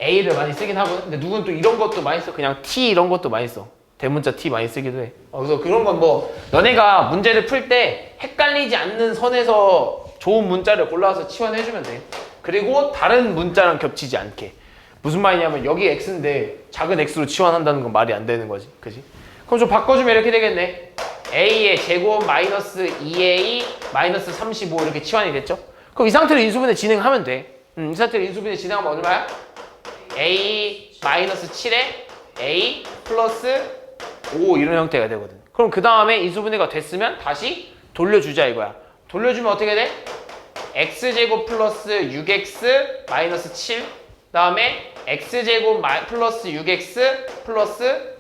A를 많이 쓰긴 하거든. 근데 누군 또 이런 것도 많이 써. 그냥 T 이런 것도 많이 써. 대문자 T 많이 쓰기도 해. 그래서 그런 건 뭐 너네가 문제를 풀 때 헷갈리지 않는 선에서 좋은 문자를 골라서 치환해주면 돼. 그리고 다른 문자랑 겹치지 않게. 무슨 말이냐면 여기 X인데 작은 X로 치환한다는 건 말이 안 되는 거지. 그지? 그럼 좀 바꿔주면 이렇게 되겠네. A의 제곱 마이너스 2A 마이너스 35 이렇게 치환이 됐죠? 그럼 이 상태로 인수분해 진행하면 돼. 이 상태로 인수분해 진행하면 얼마야? A 마이너스 7에 A 플러스 5 이런 형태가 되거든. 그럼 그 다음에 인수분해가 됐으면 다시 돌려주자 이거야. 돌려주면 어떻게 돼? x제곱 플러스 6x 마이너스 7 다음에 x제곱 플러스 6x 플러스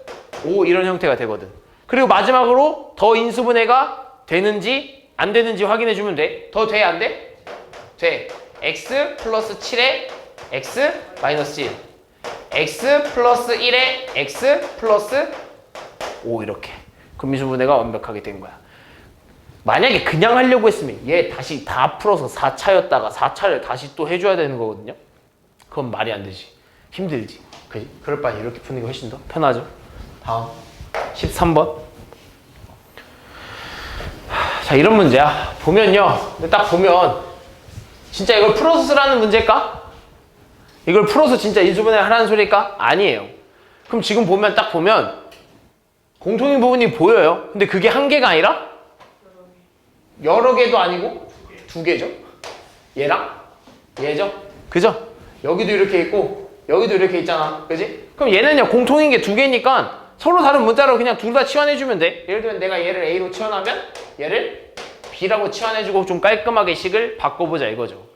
5 이런 형태가 되거든. 그리고 마지막으로 더 인수분해가 되는지 안 되는지 확인해주면 돼. 더 돼? 안 돼? 돼. x 플러스 7에 x 마이너스 1 x 플러스 1에 x 플러스 5 이렇게. 그럼 인수분해가 완벽하게 된 거야. 만약에 그냥 하려고 했으면 얘 다시 다 풀어서 4차였다가 4차를 다시 또 해줘야 되는 거거든요. 그건 말이 안 되지. 힘들지. 그지? 그럴 바에 이렇게 푸는 게 훨씬 더 편하죠. 다음 13번. 자, 이런 문제야. 보면요. 근데 딱 보면 진짜 이걸 풀어서 쓰라는 문제일까? 이걸 풀어서 진짜 인수분해 하라는 소리일까? 아니에요. 그럼 지금 보면 딱 보면 공통인 부분이 보여요. 근데 그게 한 개가 아니라 여러 개도 아니고 두 개죠. 얘랑 얘죠. 그죠? 여기도 이렇게 있고 여기도 이렇게 있잖아. 그지? 그럼 얘는요 공통인 게 두 개니까 서로 다른 문자로 그냥 둘 다 치환해주면 돼. 예를 들면 내가 얘를 A로 치환하면 얘를 B라고 치환해주고 좀 깔끔하게 식을 바꿔보자 이거죠.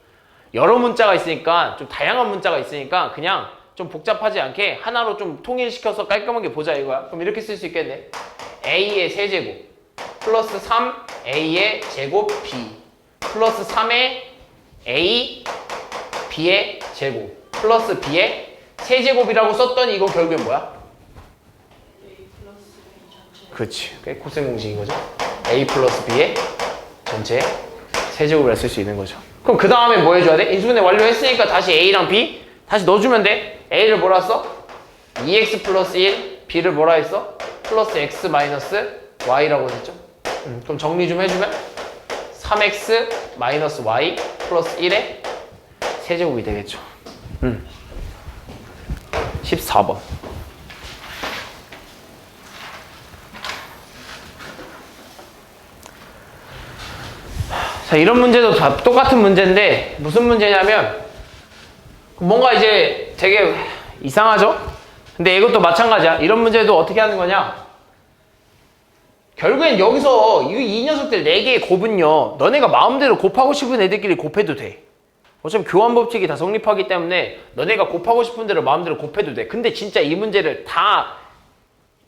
여러 문자가 있으니까 좀 다양한 문자가 있으니까 그냥 좀 복잡하지 않게 하나로 좀 통일시켜서 깔끔하게 보자 이거야. 그럼 이렇게 쓸 수 있겠네. A의 세제곱 플러스 3A의 제곱 B 플러스 3의 A B의 제곱 플러스 B의 세제곱이라고 썼더니 이거 결국엔 뭐야? A 플러스 B 전체. 그렇지. 꽤 코생 공식인 거죠. A 플러스 B의 전체 세제곱이라 쓸 수 있는 거죠. 그럼 그 다음에 뭐 해줘야 돼? 인수분해 완료했으니까 다시 A랑 B 다시 넣어주면 돼. A를 뭐라 써? 2x 플러스 1 B를 뭐라 했어? 플러스 x 마이너스 y라고 했죠. 그럼 정리 좀 해주면 3x 마이너스 y 플러스 1의 세제곱이 되겠죠. 14번. 자, 이런 문제도 다 똑같은 문제인데 무슨 문제냐면 뭔가 이제 되게 이상하죠? 근데 이것도 마찬가지야. 이런 문제도 어떻게 하는 거냐? 결국엔 여기서 이 녀석들 4개의 곱은요 너네가 마음대로 곱하고 싶은 애들끼리 곱해도 돼. 어차피 교환 법칙이 다 성립하기 때문에 너네가 곱하고 싶은 대로 마음대로 곱해도 돼. 근데 진짜 이 문제를 다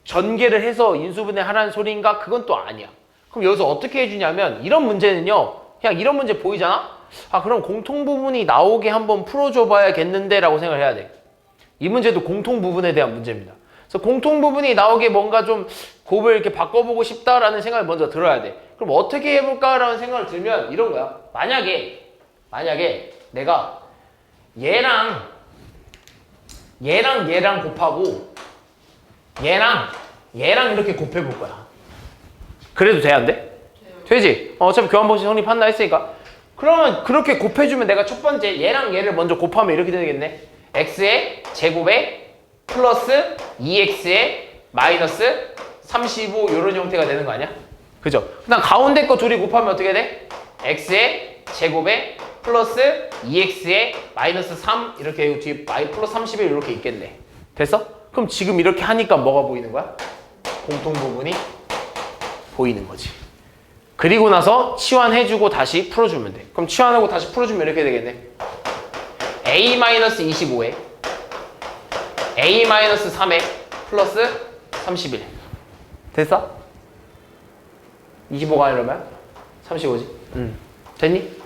전개를 해서 인수분해 하라는 소리인가? 그건 또 아니야. 그럼 여기서 어떻게 해주냐면 이런 문제는요 그냥 이런 문제 보이잖아? 아 그럼 공통 부분이 나오게 한번 풀어줘 봐야겠는데 라고 생각을 해야 돼. 이 문제도 공통 부분에 대한 문제입니다. 그래서 공통 부분이 나오게 뭔가 좀 곱을 이렇게 바꿔보고 싶다라는 생각을 먼저 들어야 돼. 그럼 어떻게 해볼까라는 생각을 들면 이런 거야. 만약에 내가 얘랑 곱하고 얘랑 이렇게 곱해볼 거야. 그래도 돼 안 돼? 되지? 어차피 교환법칙 성립한다 했으니까. 그러면 그렇게 곱해주면 내가 첫 번째 얘랑 얘를 먼저 곱하면 이렇게 되겠네. x의 제곱에 플러스 2x의 마이너스 35 이런 형태가 되는 거 아니야? 그죠? 그다음 가운데 거 둘이 곱하면 어떻게 돼? x의 제곱에 플러스 2x의 마이너스 3 이렇게 뒤에 플러스 31 이렇게 있겠네. 됐어? 그럼 지금 이렇게 하니까 뭐가 보이는 거야? 공통 부분이 보이는 거지. 그리고 나서 치환해주고 다시 풀어주면 돼. 그럼 치환하고 다시 풀어주면 이렇게 되겠네. A-25에 A-3에 플러스 31 됐어? 25가 아니라면 35지? 됐니?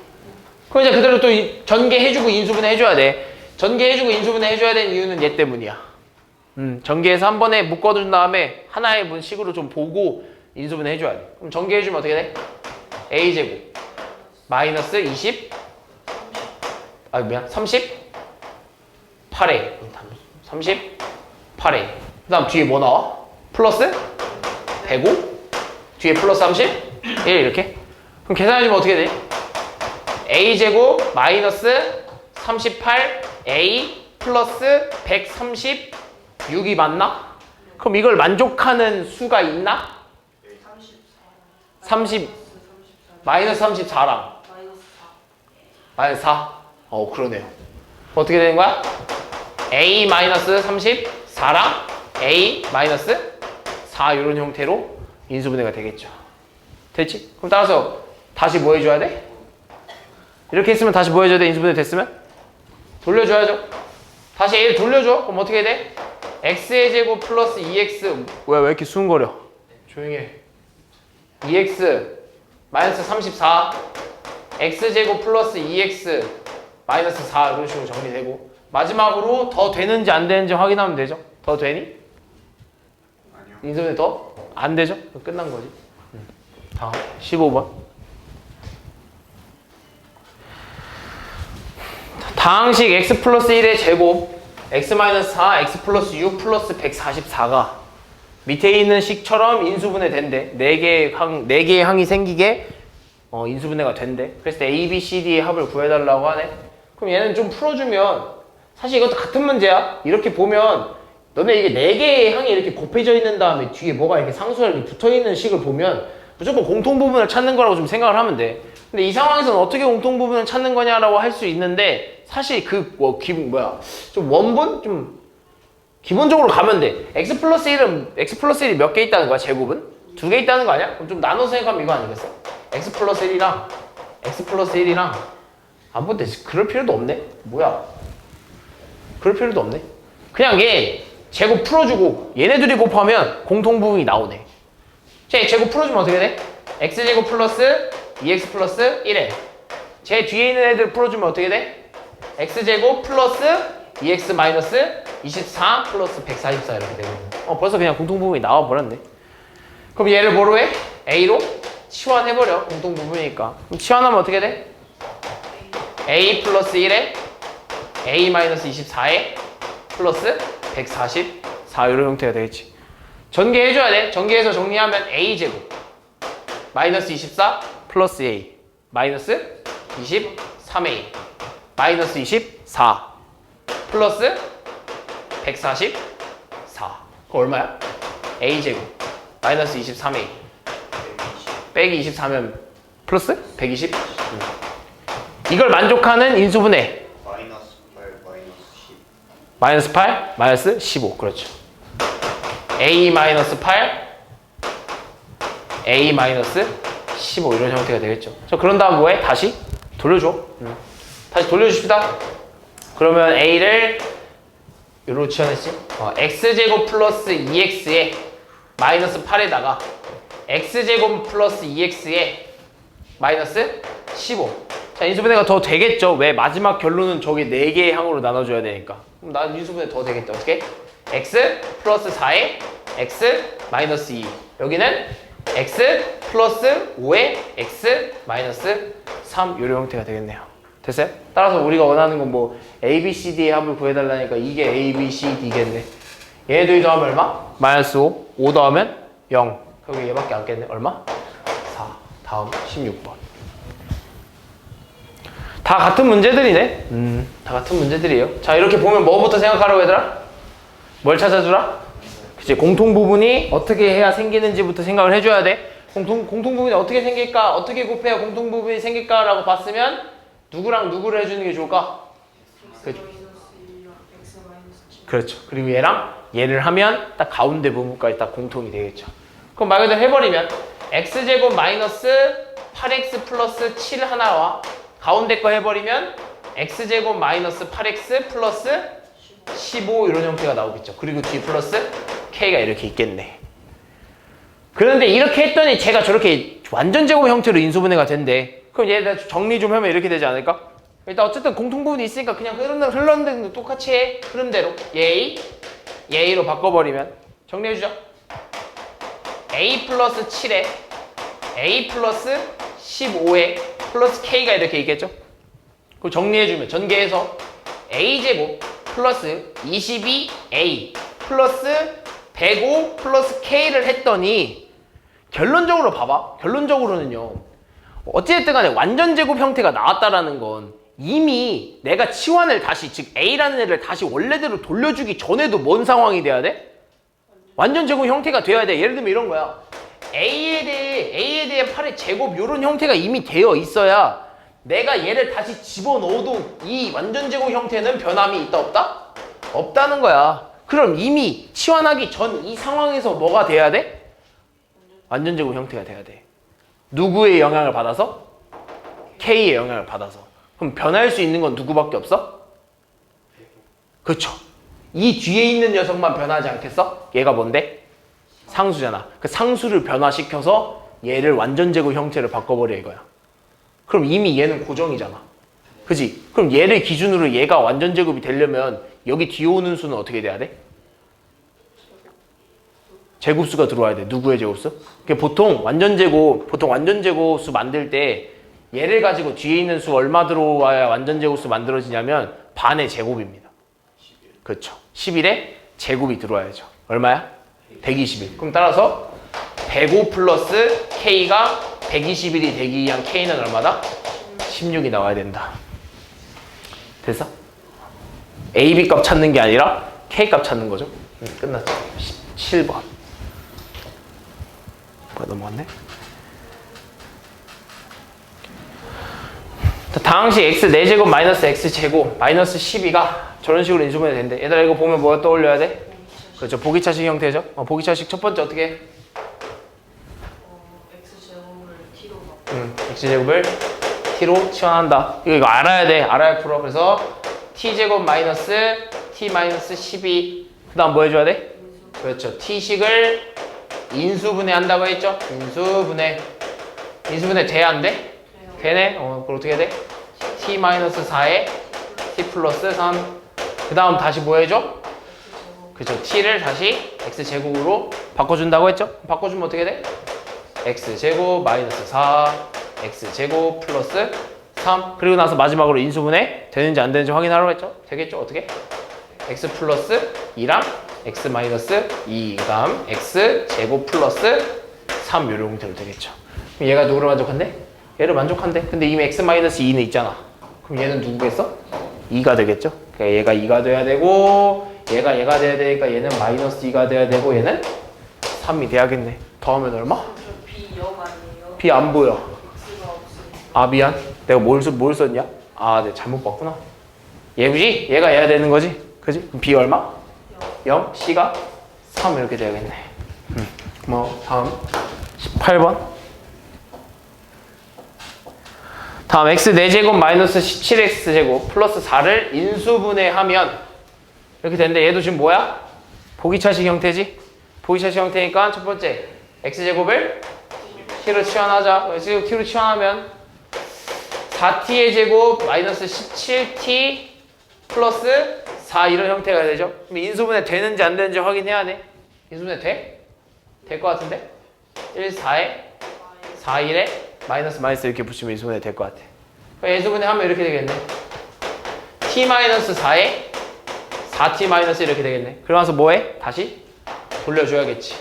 그럼 이제 그대로 또 전개해주고 인수분해 해줘야 돼. 전개해주고 인수분해 해줘야 되는 이유는 얘 때문이야. 전개해서 한 번에 묶어둔 다음에 하나의 식으로 좀 보고 인수분해 해줘야 돼. 그럼 전개해주면 어떻게 돼? A제곱 마이너스 38에 38에 그 다음 뒤에 뭐 나와? 플러스 105 뒤에 플러스 31 이렇게. 그럼 계산해주면 어떻게 돼? A제곱 마이너스 38A 플러스 136이 맞나? 그럼 이걸 만족하는 수가 있나? 30 마이너스 34랑 마이너스 4. 그러네요. 어떻게 되는 거야? A 마이너스 34랑 A 마이너스 4 이런 형태로 인수분해가 되겠죠. 됐지? 그럼 따라서 다시 뭐 해줘야 돼? 이렇게 했으면 다시 뭐 해줘야 돼? 인수분해 됐으면? 돌려줘야죠. 다시 A를 돌려줘. 그럼 어떻게 돼? X의 제곱 플러스 2X 왜 이렇게 수근거려? 조용히 해. 2x 마이너스 34 x제곱 플러스 2x 마이너스 4 이런 식으로 정리되고 마지막으로 더 되는지 안 되는지 확인하면 되죠. 더 되니? 아니요. 인수분해 더? 안 되죠? 그럼 끝난 거지. 다음 15번. 다항식 x 플러스 1의 제곱 x 마이너스 4, x 플러스 6 플러스 144가 밑에 있는 식처럼 인수분해 된대. 4개의 항이 생기게 인수분해가 된대. 그래서 A, B, C, D의 합을 구해달라고 하네. 그럼 얘는 좀 풀어주면 사실 이것도 같은 문제야. 이렇게 보면 너네 이게 4개의 항이 이렇게 곱해져 있는 다음에 뒤에 뭐가 이렇게 상수가 이렇게 붙어있는 식을 보면 무조건 공통 부분을 찾는 거라고 좀 생각을 하면 돼. 근데 이 상황에서는 어떻게 공통 부분을 찾는 거냐라고 할 수 있는데 사실 좀 원본? 좀 기본적으로 가면 돼. x 플러스 1이 몇 개 있다는 거야? 제곱은? 2개 있다는 거 아니야? 그럼 좀 나눠서 생각하면 이거 아니겠어? x 플러스 1이랑 안 본데 그럴 필요도 없네? 뭐야? 그럴 필요도 없네? 그냥 얘 제곱 풀어주고 얘네들이 곱하면 공통 부분이 나오네. 쟤 제곱 풀어주면 어떻게 돼? x제곱 플러스 2x 플러스 1에 제 뒤에 있는 애들 풀어주면 어떻게 돼? x제곱 플러스 2x 마이너스 24 플러스 144 이렇게 되거든. 벌써 그냥 공통 부분이 나와버렸네. 그럼 얘를 뭐로 해? a로 치환해버려. 공통 부분이니까. 그럼 치환하면 어떻게 돼? a 플러스 1에 a 마이너스 24에 플러스 144 이런 형태가 되겠지. 전개해줘야 돼. 전개해서 정리하면 a제곱 마이너스 24 플러스 a 마이너스 23a 마이너스 24 플러스 144. 그거 얼마야? a제곱 마이너스 23a 빼기 24면 플러스 120. 이걸 만족하는 인수분해 마이너스 8, 마이너스 10. 마이너스 8, 마이너스 15. 그렇죠. a 마이너스 8 a 마이너스 15 이런 형태가 되겠죠. 그런 다음 뭐해? 다시 돌려줘. 다시 돌려줍시다. 그러면 a를 요로 치환했지? x제곱 플러스 2x에 마이너스 8에다가 x제곱 플러스 2x에 마이너스 15. 자, 인수분해가 더 되겠죠. 왜? 마지막 결론은 저게 4개의 항으로 나눠줘야 되니까. 그럼 난 인수분해 더 되겠다. 어떻게? x 플러스 4에 x 마이너스 2. 여기는 x 플러스 5에 x 마이너스 3 이런 형태가 되겠네요. 됐어요? 따라서 우리가 원하는 건 뭐 a, b, c, d의 합을 구해달라니까 이게 a, b, c, d겠네. 얘네들이 더하면 얼마? 마이너스 5. 5 더하면 0. 여기 얘밖에 안 깼네. 얼마? 4. 다음 16번. 다 같은 문제들이네. 다 같은 문제들이에요. 자, 이렇게 보면 뭐부터 생각하라고 얘들아? 뭘 찾아주라? 그치, 공통 부분이 어떻게 해야 생기는지부터 생각을 해줘야 돼. 공통 부분이 어떻게 생길까? 어떻게 곱해야 공통 부분이 생길까? 라고 봤으면 누구랑 누구를 해주는 게 좋을까? 그렇죠. 그렇죠. 그리고 얘를 하면 딱 가운데 부분까지 딱 공통이 되겠죠. 그럼 말 그대로 해버리면 x제곱 마이너스 8x 플러스 7 하나와 가운데 거 해버리면 x제곱 마이너스 8x 플러스 15 이런 형태가 나오겠죠. 그리고 뒤에 플러스 k가 이렇게 있겠네. 그런데 이렇게 했더니 제가 저렇게 완전 제곱 형태로 인수분해가 된대. 그럼 얘 정리 좀 하면 이렇게 되지 않을까? 일단 어쨌든 공통부분이 있으니까 그냥 흘러는 대로 똑같이 해. 흐름대로 A로 바꿔버리면 정리해주죠. A 플러스 7에 A 플러스 15에 플러스 K가 이렇게 있겠죠? 그럼 정리해주면 전개해서 A제곱 플러스 22A 플러스 105 플러스 K를 했더니 결론적으로 봐봐. 결론적으로는요. 어찌됐든 간에 완전 제곱 형태가 나왔다라는 건 이미 내가 치환을 다시, 즉 A라는 애를 다시 원래대로 돌려주기 전에도 뭔 상황이 돼야 돼? 완전 제곱 형태가 돼야 돼. 예를 들면 이런 거야. A에 대해 8의 제곱 이런 형태가 이미 되어 있어야 내가 얘를 다시 집어넣어도 이 완전 제곱 형태는 변함이 있다 없다? 없다는 거야. 그럼 이미 치환하기 전 이 상황에서 뭐가 돼야 돼? 완전 제곱 형태가 돼야 돼. 누구의 영향을 받아서? K의 영향을 받아서. 그럼 변할 수 있는 건 누구밖에 없어? 그렇죠. 이 뒤에 있는 녀석만 변하지 않겠어? 얘가 뭔데? 상수잖아. 그 상수를 변화시켜서 얘를 완전 제곱 형태를 바꿔버려 이거야. 그럼 이미 얘는 고정이잖아. 그지? 그럼 얘를 기준으로 얘가 완전 제곱이 되려면 여기 뒤에 오는 수는 어떻게 돼야 돼? 제곱수가 들어와야 돼. 누구의 제곱수? 그러니까 보통 완전 제곱수 만들 때 얘를 가지고 뒤에 있는 수 얼마 들어와야 완전 제곱수 만들어지냐면 반의 제곱입니다. 그렇죠. 11에 제곱이 들어와야죠. 얼마야? 121. 그럼 따라서 105 플러스 K가 121이 되기 위한 K는 얼마다? 16이 나와야 된다. 됐어? AB 값 찾는 게 아니라 K 값 찾는 거죠. 끝났죠. 7번. 넘어갔네. 당시 x 4제곱 마이너스 x제곱 마이너스 12가 저런 식으로 인수분해 된대. 얘들아 이거 보면 뭐 떠올려야 돼? 그렇죠. 보기차식 형태죠. 보기차식 첫 번째 어떻게 해? x제곱을 t로 바꿔. x제곱을 t로 치환한다. 이거 알아야 돼. 알아야 풀어. 그래서 t제곱 마이너스 t 마이너스 12. 그 다음 뭐 해줘야 돼? 그렇죠. t식을 인수분해 한다고 했죠? 인수분해 돼야 안 돼? 되네? 그럼 어떻게 돼? t 마이너스 4에 t 플러스 3. 그 다음 다시 뭐 해줘? 그죠. t를 다시 x제곱으로 바꿔준다고 했죠? 바꿔주면 어떻게 돼? x제곱 마이너스 4 x제곱 플러스 3. 그리고 나서 마지막으로 인수분해 되는지 안 되는지 확인하라고 했죠? 되겠죠? 어떻게? x 플러스 2랑 x 마이너스 2. 그 다음 x제곱 플러스 3 요런 형태로 되겠죠. 그럼 얘가 누구를 만족한대? 얘를 만족한대. 근데 이미 x 마이너스 2는 있잖아. 그럼 얘는 누구겠어? 2가 되겠죠? 그러니까 얘가 2가 돼야 되고 얘가 돼야 되니까 얘는 마이너스 2가 돼야 되고 얘는 3이 돼야겠네. 더하면 얼마? b 0 아니에요? b 안 보여. x가 없으니까. 아 미안. 내가 뭘 썼냐? 아 내가 잘못 봤구나. 얘지? 얘가 해야 되는 거지? 그지? 그럼 b 얼마? 0. c가 3 이렇게 돼야겠네. 뭐 다음 18번. 다음 x 4제곱 마이너스 17x제곱 플러스 4를 인수분해하면 이렇게 되는데 얘도 지금 뭐야? 보기차식 형태지? 보기차식 형태니까 첫 번째 x제곱을 t로 치환하자. 지금 t로 치환하면 4t의 제곱 마이너스 17t 플러스 4 이런 형태가 되죠. 그럼 인수분해 되는지 안 되는지 확인해야 돼. 인수분해 돼? 될 것 같은데? 1, 4에 4, 1에 마이너스 이렇게 붙이면 인수분해 될 것 같아. 그럼 인수분해 하면 이렇게 되겠네. t 마이너스 4에 4t 마이너스 이렇게 되겠네. 그러면서 뭐해? 다시 돌려줘야겠지.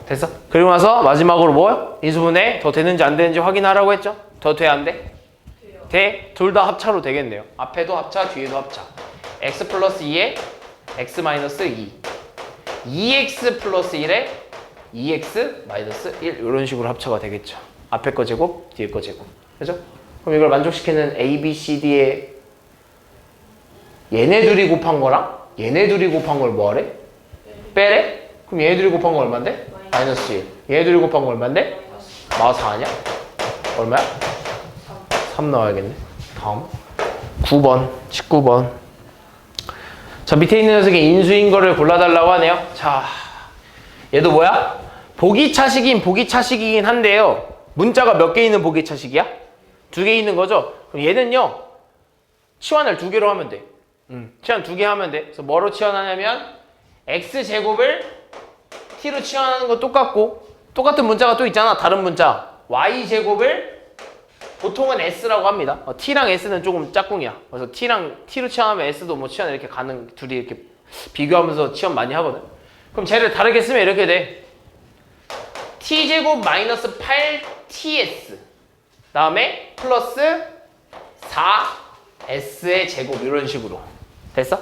됐어? 그리고 나서 마지막으로 뭐? 인수분해 더 되는지 안 되는지 확인하라고 했죠? 더 돼? 안 돼? 돼요. 돼? 둘 다 합차로 되겠네요. 앞에도 합차, 뒤에도 합차. x 플러스 2에 x 마이너스 2. 2x 플러스 1에 2x 마이너스 1 이런 식으로 합차가 되겠죠. 앞에 거 제곱, 뒤에 거 제곱. 그죠? 그럼 이걸 만족시키는 a, b, c, d의 얘네 둘이 곱한 거랑 얘네 둘이 곱한 걸 뭐하래? 빼래? 그럼 얘네 둘이 곱한 거 얼만데? 마이너스 1. 얘네 둘이 곱한 거 얼만데? 마이너스 4 아니야? 얼마야? 3 나와야겠네. 다음 9번, 19번. 자, 밑에 있는 녀석의 인수인 거를 골라달라고 하네요. 자, 얘도 뭐야? 보기차식이긴 한데요. 문자가 몇 개 있는 보기차식이야? 2개 있는 거죠? 그럼 얘는요, 치환을 2개로 하면 돼. 치환 2개 하면 돼. 그래서 뭐로 치환하냐면, x제곱을 t로 치환하는 거 똑같고, 똑같은 문자가 또 있잖아. 다른 문자. y제곱을 보통은 s라고 합니다. t랑 s는 조금 짝꿍이야. 그래서 t로 치환하면 s도 뭐 치환 이렇게 가는, 둘이 이렇게 비교하면서 치환 많이 하거든. 그럼 쟤를 다르게 쓰면 이렇게 돼. t제곱 마이너스 8ts 다음에 플러스 4s의 제곱 이런 식으로. 됐어?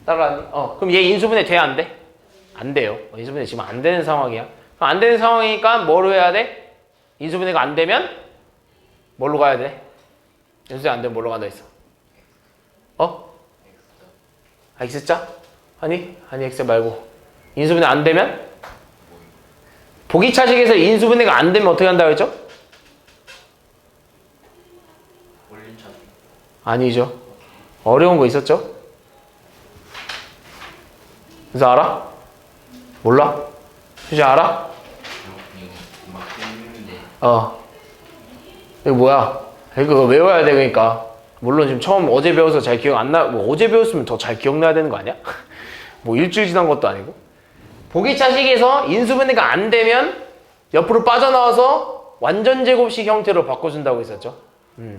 따라하니? 그럼 얘 인수분해 돼? 안 돼? 안 돼요. 인수분해 지금 안 되는 상황이야. 그럼 안 되는 상황이니까 뭐로 해야 돼? 인수분해가 안 되면 뭘로 가야 돼? 인수분해 안 되면 뭘로 간다 했어? X자? 아니 X 말고 인수분해 안 되면? 보기차식에서 인수분해가 안 되면 어떻게 한다고 했죠? 원림차식. 아니죠. 어려운 거 있었죠? 그래서 알아? 몰라? 수지 알아? 막 했는데. 이거 뭐야? 이거 외워야 돼. 그러니까 물론 지금 처음 어제 배워서 잘 기억 안 나. 뭐 어제 배웠으면 더 잘 기억나야 되는 거 아니야? 뭐 일주일 지난 것도 아니고. 보기차식에서 인수분해가 안 되면 옆으로 빠져나와서 완전 제곱식 형태로 바꿔준다고 했었죠.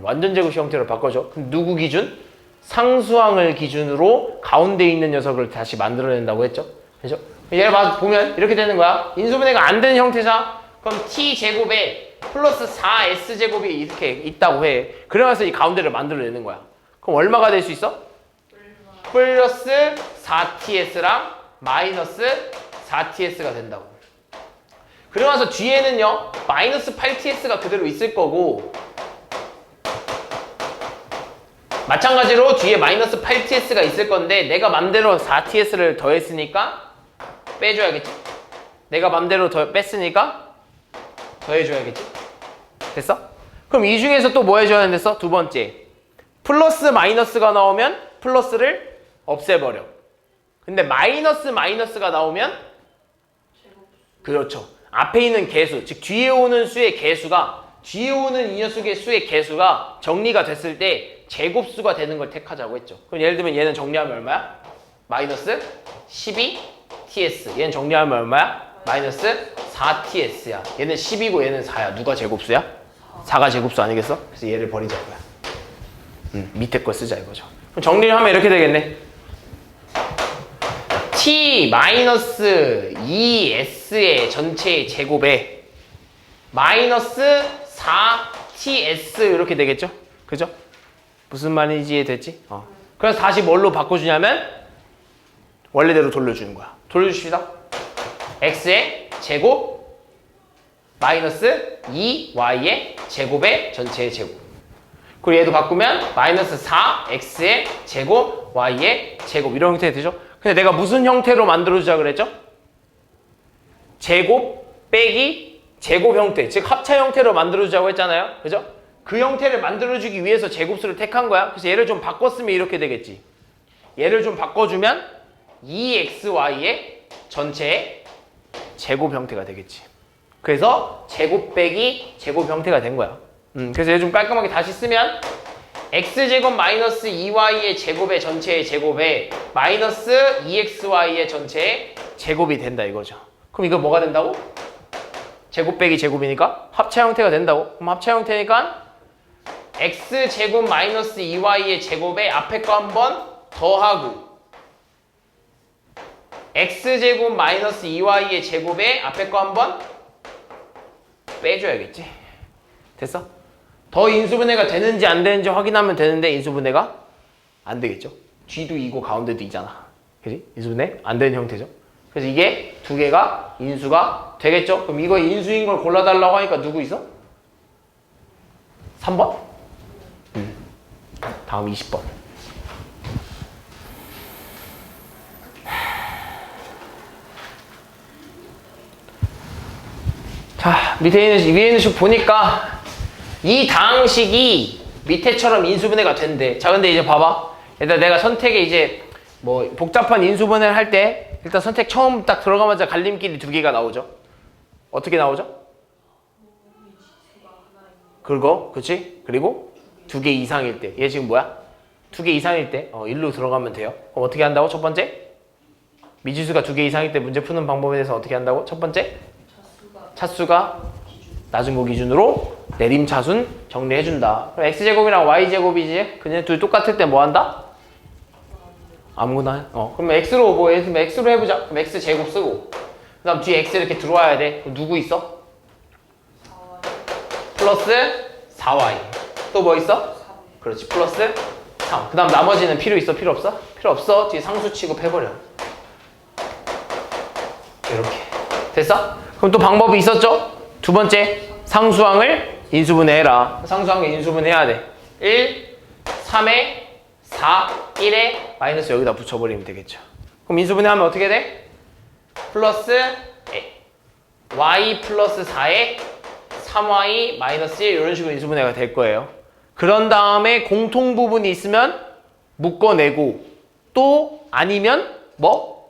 완전 제곱식 형태로 바꿔줘. 그럼 누구 기준? 상수항을 기준으로 가운데 있는 녀석을 다시 만들어낸다고 했죠. 그죠? 얘를 보면 이렇게 되는 거야. 인수분해가 안 되는 형태자. 그럼 t제곱에 플러스 4s제곱이 이렇게 있다고 해. 그러면서 이 가운데를 만들어내는 거야. 그럼 얼마가 될 수 있어? 플러스 4ts랑 마이너스 4ts가 된다고. 그러면서 뒤에는요 마이너스 8ts가 그대로 있을 거고, 마찬가지로 뒤에 마이너스 8ts가 있을 건데 내가 맘대로 4ts를 더했으니까 빼줘야겠지. 내가 맘대로 뺐으니까 더해줘야겠지. 됐어? 그럼 이 중에서 또 뭐 해줘야 된댔어? 두 번째, 플러스 마이너스가 나오면 플러스를 없애버려. 근데 마이너스가 나오면, 그렇죠, 앞에 있는 개수, 즉 뒤에 오는 수의 개수가, 뒤에 오는 이 녀석의 수의 개수가 정리가 됐을 때 제곱수가 되는 걸 택하자고 했죠. 그럼 예를 들면 얘는 정리하면 얼마야? 마이너스 12ts. 얘는 정리하면 얼마야? 마이너스 4ts야. 얘는 10이고 얘는 4야. 누가 제곱수야? 4가 제곱수 아니겠어? 그래서 얘를 버리자고요. 밑에 거 쓰자 이거죠. 그럼 정리를 하면 이렇게 되겠네. t-2s의 전체의 제곱에 마이너스 4ts 이렇게 되겠죠? 그죠? 무슨 말인지 이해됐지? 그래서 다시 뭘로 바꿔주냐면 원래대로 돌려주는 거야. 돌려주십시다. x의 제곱 마이너스 2y의 제곱의 전체의 제곱. 그리고 얘도 바꾸면 마이너스 4x의 제곱 y의 제곱, 이런 형태 되죠? 근데 내가 무슨 형태로 만들어주자 그랬죠? 제곱 빼기 제곱 형태, 즉 합차 형태로 만들어주자고 했잖아요. 그죠? 그 형태를 만들어주기 위해서 제곱수를 택한 거야. 그래서 얘를 좀 바꿨으면 이렇게 되겠지. 얘를 좀 바꿔주면 2xy의 전체의 제곱 형태가 되겠지. 그래서 제곱 빼기 제곱 형태가 된 거야. 그래서 얘 좀 깔끔하게 다시 쓰면 x제곱 마이너스 2y의 제곱의 전체의 제곱에 마이너스 2xy의 전체의 제곱이 된다 이거죠. 그럼 이거 뭐가 된다고? 제곱 빼기 제곱이니까 합차 형태가 된다고. 그럼 합차 형태니까 x제곱 마이너스 2y의 제곱에 앞에 거 한번 더하고 x제곱 마이너스 2y의 제곱에 앞에 거 한번 빼줘야겠지. 됐어? 더 인수분해가 되는지 안 되는지 확인하면 되는데 인수분해가 안 되겠죠. 뒤도 2고 가운데도 2잖아. 그지? 인수분해 안 되는 형태죠. 그래서 이게 두 개가 인수가 되겠죠. 그럼 이거 인수인 걸 골라달라고 하니까 누구 있어? 3번? 다음 20번. 자, 밑에 있는 위에 있는 식 보니까 이 다항식이 밑에처럼 인수분해가 된대. 자, 근데 이제 봐봐. 일단 내가 선택에 이제 뭐 복잡한 인수분해를 할 때 일단 선택 처음 딱 들어가자마자 갈림길이 두 개가 나오죠. 어떻게 나오죠? 그거, 그치? 그리고 두 개 이상일 때. 얘 지금 뭐야? 두 개 이상일 때 일로 들어가면 돼요. 그럼 어떻게 한다고? 첫 번째? 미지수가 두 개 이상일 때 문제 푸는 방법에 대해서 어떻게 한다고? 첫 번째? 차수가 낮은 거 기준으로 내림차순 정리해준다. 그럼 x제곱이랑 y제곱이지? 그냥 둘 똑같을 때 뭐 한다? 아무거나 해. 그러면 x로 뭐 예를 들면 x로 해보자. 그럼 x제곱 쓰고 그 다음 뒤에 x 이렇게 들어와야 돼. 그럼 누구 있어? 플러스 4y. 또 뭐 있어? 그렇지, 플러스 3. 그 다음 나머지는 필요 있어? 필요 없어? 필요 없어. 뒤에 상수 취급해버려. 이렇게 됐어? 그럼 또 방법이 있었죠? 두 번째, 상수항을 인수분해해라. 상수항을 인수분해해야 돼. 1, 3에 4, 1에 마이너스 여기다 붙여버리면 되겠죠. 그럼 인수분해하면 어떻게 돼? 플러스 y 플러스 4에 3y 마이너스 1 이런 식으로 인수분해가 될 거예요. 그런 다음에 공통 부분이 있으면 묶어내고, 또 아니면 뭐?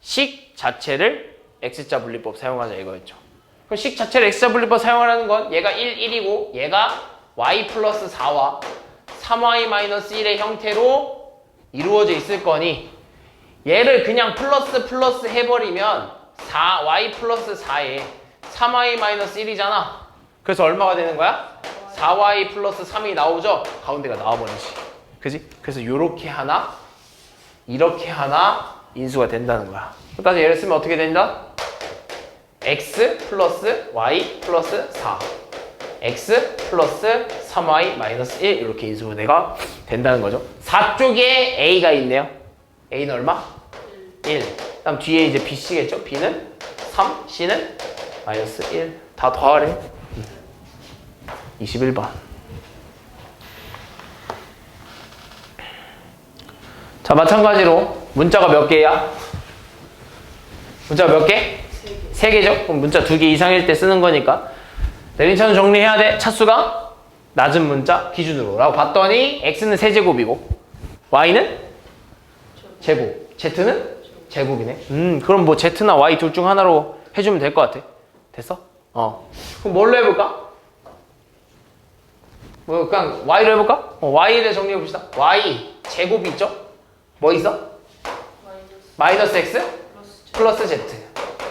식 자체를 x자 분리법 사용하자 이거였죠. 그럼 식 자체를 x자 분리법 사용하라는 건 얘가 1, 1이고 얘가 y 플러스 4와 3y 마이너스 1의 형태로 이루어져 있을 거니 얘를 그냥 플러스 해버리면 4y 플러스 4에 3y 마이너스 1이잖아. 그래서 얼마가 되는 거야? 4y 플러스 3이 나오죠? 가운데가 나와버리지. 그지? 그래서 요렇게 하나, 이렇게 하나 인수가 된다는 거야. 따라서 얘를 쓰면 어떻게 된다? x 플러스 y 플러스 4 x 플러스 3y 마이너스 1 이렇게 인수분해가 된다는 거죠. 4쪽에 a가 있네요. a는 얼마? 1. 다음 뒤에 이제 bc겠죠? b는 3, c는 마이너스 1. 다 더하래. 21번. 자, 마찬가지로 문자가 몇 개야? 문자가 몇 개? 3개죠? 그럼 문자 2개 이상일 때 쓰는 거니까 내림차순 정리해야 돼. 차수가 낮은 문자 기준으로 라고 봤더니 x는 세제곱이고 y는 제곱, z는 제곱이네. 그럼 뭐 z나 y 둘 중 하나로 해주면 될 것 같아. 됐어? 그럼 뭘로 해볼까? 뭐 그냥 y로 해볼까? y를 정리해봅시다. y 제곱이 있죠? 뭐 있어? 마이너스 x 플러스 z.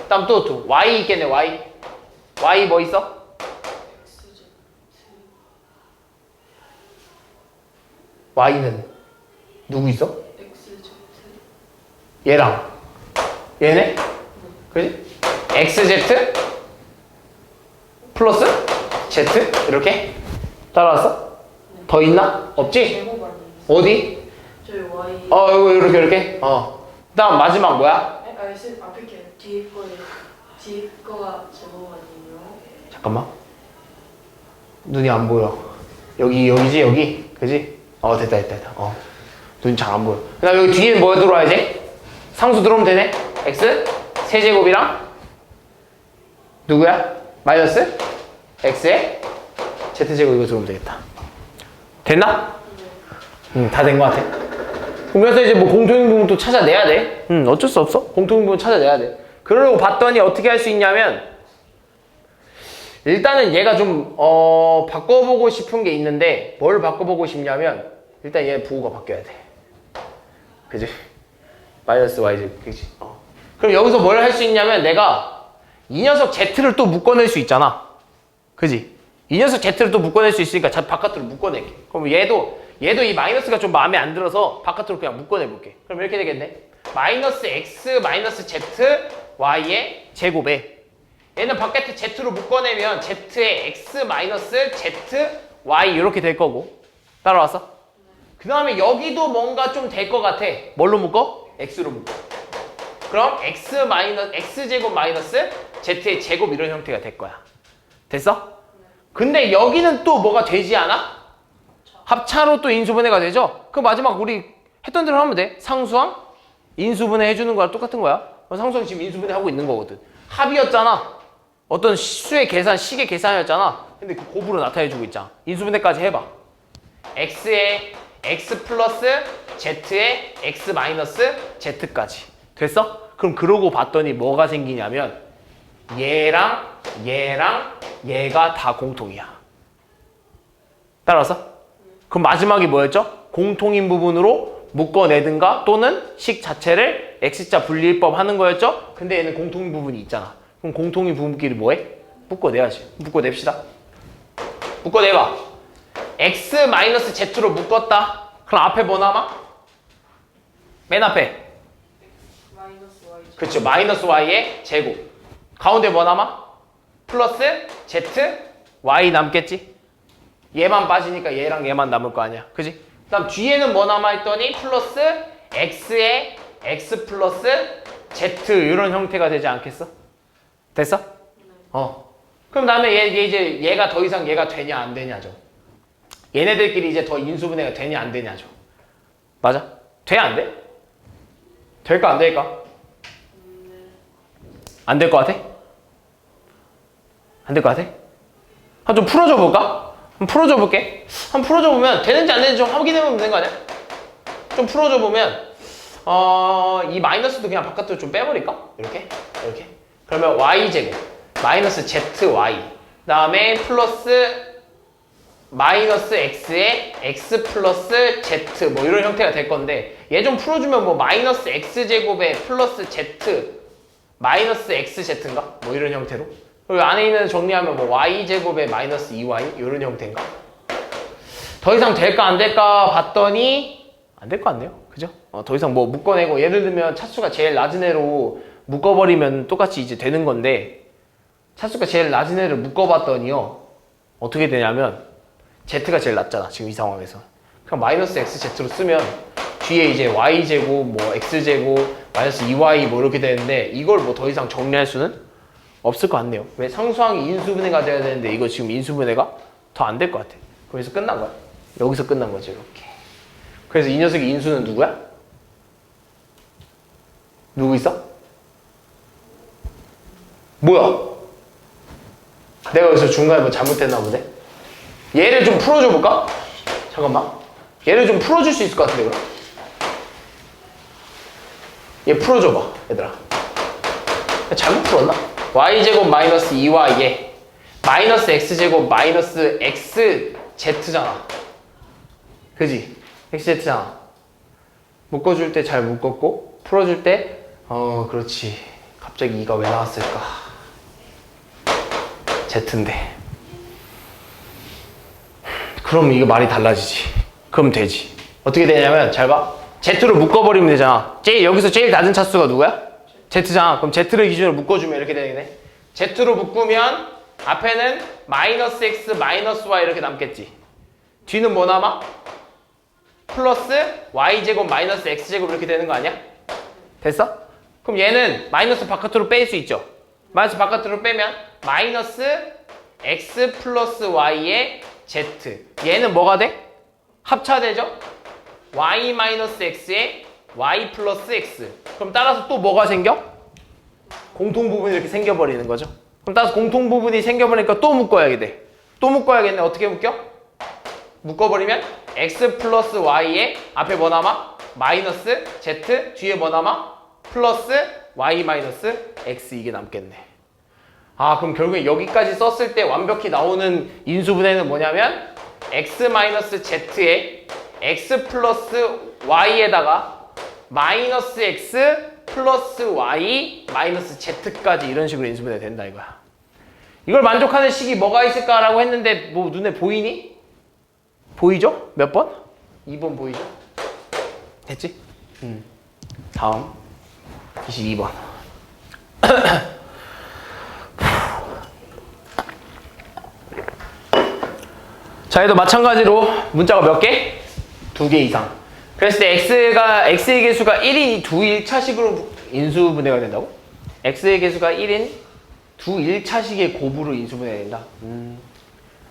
다음 또 y 있겠네. y 뭐 있어? y는 누구 있어? 얘랑 얘네? 그지? xz 플러스 z 이렇게 따라왔어? 더 있나? 없지? 제곱 아니에요? 어디? 저희 y. 이거 이렇게 다음 마지막 뭐야? 앞에 게 뒤에 거가 제곱 아니에요? 잠깐만 눈이 안 보여. 여기지 여기 그지? 됐다. 눈이 잘 안 보여. 그 다음 여기 뒤에 뭐 들어와야지? 상수 들어오면 되네. x 세제곱이랑 누구야? 마이너스 x에 z제곱 이거 들어오면 되겠다. 됐나? 다 된 것 같아. 그래서 이제 뭐 공통인 부분 또 찾아내야 돼. 어쩔 수 없어. 공통인 부분 찾아내야 돼. 그러려고 봤더니 어떻게 할 수 있냐면 일단은 얘가 좀 바꿔보고 싶은 게 있는데 뭘 바꿔보고 싶냐면 일단 얘 부호가 바뀌어야 돼. 그지? 마이너스 y지. 그지? 그럼 여기서 뭘 할 수 있냐면 내가 이 녀석 z를 또 묶어낼 수 있잖아. 그지? 이 녀석 z를 또 묶어낼 수 있으니까 바깥으로 묶어낼게. 그럼 얘도 이 마이너스가 좀 마음에 안 들어서 바깥으로 그냥 묶어내볼게. 그럼 이렇게 되겠네. 마이너스 x 마이너스 z y의 제곱에 얘는 바깥에 z로 묶어내면 z의 x 마이너스 z y 이렇게 될 거고. 따라왔어? 그 다음에 여기도 뭔가 좀 될 것 같아. 뭘로 묶어? x로 묶어. 그럼 x제곱 마이너스 z의 제곱 이런 형태가 될 거야. 됐어? 근데 여기는 또 뭐가 되지 않아? 합차로 또 인수분해가 되죠? 그 마지막 우리 했던 대로 하면 돼. 상수항 인수분해 해주는 거랑 똑같은 거야. 상수항 지금 인수분해 하고 있는 거거든. 합이었잖아. 어떤 수의 계산, 식의 계산이었잖아. 근데 그 곱으로 나타내주고 있잖아. 인수분해까지 해봐. x에 x 플러스 z에 x 마이너스 z까지. 됐어? 그럼 그러고 봤더니 뭐가 생기냐면 얘랑 얘가 다 공통이야. 따라서? 그럼 마지막이 뭐였죠? 공통인 부분으로 묶어내든가 또는 식 자체를 x자 분리법 하는 거였죠? 근데 얘는 공통인 부분이 있잖아. 그럼 공통인 부분끼리 뭐해? 묶어내야지. 묶어냅시다. 묶어내봐. x-z로 묶었다. 그럼 앞에 뭐 남아? 맨 앞에. 마이너스 y. 그렇죠. 마이너스 y의 제곱. 가운데 뭐 남아? 플러스 z, y 남겠지? 얘만 빠지니까 얘랑 얘만 남을 거 아니야. 그지? 그 다음 뒤에는 뭐 남아있더니 플러스 x에 x 플러스 z 이런 형태가 되지 않겠어? 됐어? 그럼 다음에 얘가 더 이상 얘가 되냐 안 되냐죠. 얘네들끼리 이제 더 인수분해가 되냐 안 되냐죠. 맞아? 돼 안 돼? 될까 안 될까? 안 될 것 같아? 안 될 것 같아? 좀 풀어줘 볼까? 한번 풀어줘 볼게. 한번 풀어줘 보면 되는지 안 되는지 좀 확인해보면 되는 거 아니야? 좀 풀어줘 보면 이 마이너스도 그냥 바깥으로 좀 빼버릴까? 이렇게 그러면 y제곱 마이너스 zy 그 다음에 플러스 마이너스 x에 x 플러스 z 뭐 이런 형태가 될 건데 얘 좀 풀어주면 뭐 마이너스 x제곱에 플러스 z 마이너스 xz인가? 뭐 이런 형태로 그리고 안에 있는 정리하면 뭐 y제곱에 마이너스 2y 이런 형태인가? 더 이상 될까 안 될까 봤더니 안 될 거 같네요. 그죠? 더 이상 뭐 묶어내고 예를 들면 차수가 제일 낮은 애로 묶어버리면 똑같이 이제 되는 건데 차수가 제일 낮은 애를 묶어봤더니요 어떻게 되냐면 z가 제일 낮잖아 지금 이 상황에서 그럼 마이너스 xz로 쓰면 뒤에 이제 y제곱 뭐 x제곱 마이너스 2y 뭐 이렇게 되는데 이걸 뭐 더 이상 정리할 수는 없을 것 같네요. 왜? 상수항이 인수분해가 돼야 되는데 이거 지금 인수분해가 더 안 될 것 같아. 그래서 끝난 거야. 여기서 끝난 거지 이렇게. 그래서 이 녀석의 인수는 누구야? 누구 있어? 뭐야? 내가 여기서 중간에 뭐 잘못했나 보네? 얘를 좀 풀어줘 볼까? 잠깐만. 얘를 좀 풀어줄 수 있을 것 같은데 그럼? 얘 풀어줘봐 얘들아. 잘못 풀었나? y제곱 마이너스 2y에 마이너스 x제곱 마이너스 xz잖아. 그지? xz잖아. 묶어줄 때 잘 묶었고 풀어줄 때 그렇지. 갑자기 2가 왜 나왔을까? z인데 그럼 이거 말이 달라지지. 그럼 되지. 어떻게 되냐면 잘 봐. z로 묶어버리면 되잖아. 여기서 제일 낮은 차수가 누구야? z잖아. 그럼 z를 기준으로 묶어주면 이렇게 되겠네. z로 묶으면 앞에는 마이너스 x 마이너스 y 이렇게 남겠지. 뒤는 뭐 남아? 플러스 y제곱 마이너스 x제곱 이렇게 되는 거 아니야? 됐어? 그럼 얘는 마이너스 바깥으로 뺄 수 있죠. 마이너스 바깥으로 빼면 마이너스 x 플러스 y의 z. 얘는 뭐가 돼? 합차되죠? y 마이너스 x에 y 플러스 x. 그럼 따라서 또 뭐가 생겨? 공통부분이 이렇게 생겨버리는 거죠. 그럼 따라서 공통부분이 생겨버리니까 또 묶어야 돼. 또 묶어야겠네. 어떻게 묶여? 묶어버리면 x 플러스 y에 앞에 뭐 남아? 마이너스 z. 뒤에 뭐 남아? 플러스 y 마이너스 x 이게 남겠네. 아 그럼 결국에 여기까지 썼을 때 완벽히 나오는 인수분해는 뭐냐면 x 마이너스 z에 x 플러스 y에다가 마이너스 x 플러스 y 마이너스 z까지 이런 식으로 인수분해 된다 이거야. 이걸 만족하는 식이 뭐가 있을까라고 했는데 뭐 눈에 보이니? 보이죠? 몇 번? 2번 보이죠? 됐지? 다음 22번. 자, 얘도 마찬가지로 문자가 몇 개? 2개 이상. 그랬을 때 x의 개수가 1인 두 1차식으로 인수분해가 된다고? x의 개수가 1인 두 1차식의 곱으로 인수분해가 된다.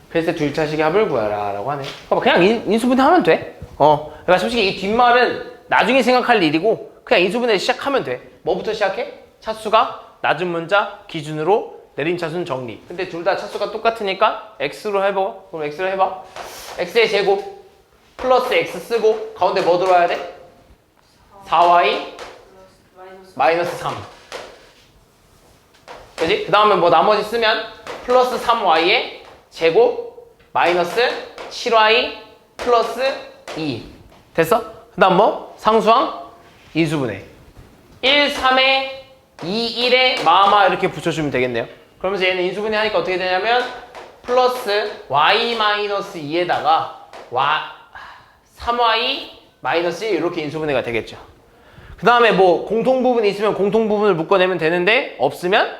그래서 두 1차식의 합을 구하라 라고 하네. 그냥 인수분해 하면 돼. 그러니까 솔직히 이 뒷말은 나중에 생각할 일이고 그냥 인수분해 시작하면 돼. 뭐부터 시작해? 차수가 낮은 문자 기준으로 내린 차수는 정리. 근데 둘 다 차수가 똑같으니까 x로 해봐. 그럼 x로 해봐. x의 제곱 플러스 x 쓰고 가운데 뭐 들어와야 돼? 4y 마이너스 3. 그지? 그 다음에 뭐 나머지 쓰면 플러스 3y의 제곱 마이너스 7y 플러스 2. 됐어? 그 다음 뭐? 상수항 인수분해. 1, 3에 2, 1에 마마 이렇게 붙여주면 되겠네요. 그러면서 얘는 인수분해 하니까 어떻게 되냐면 플러스 y 마이너스 2에다가 3y 마이너스 1 이렇게 인수분해가 되겠죠. 그 다음에 뭐 공통부분이 있으면 공통부분을 묶어내면 되는데 없으면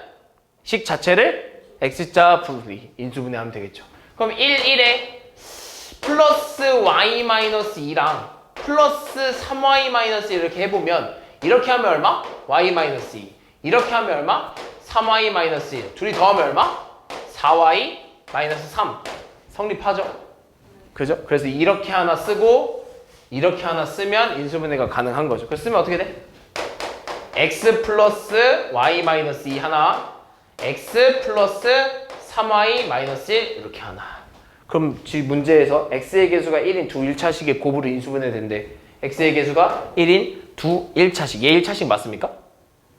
식 자체를 x자 분리 인수분해하면 되겠죠. 그럼 1, 1에 플러스 y 마이너스 2랑 플러스 3y 마이너스 1 이렇게 해보면 이렇게 하면 얼마? y 마이너스 2. 이렇게 하면 얼마? 3y 마이너스 1. 둘이 더하면 얼마? 4y 마이너스 3. 성립하죠? 그죠? 그래서 이렇게 하나 쓰고 이렇게 하나 쓰면 인수분해가 가능한 거죠. 그래서 쓰면 어떻게 돼? x 플러스 y 마이너스 2 하나, x 플러스 3y 마이너스 1 이렇게 하나. 그럼 지금 문제에서 x의 개수가 1인 두 1차식의 곱으로 인수분해 된대. x의 개수가 1인 두 1차식. 얘 1차식 맞습니까?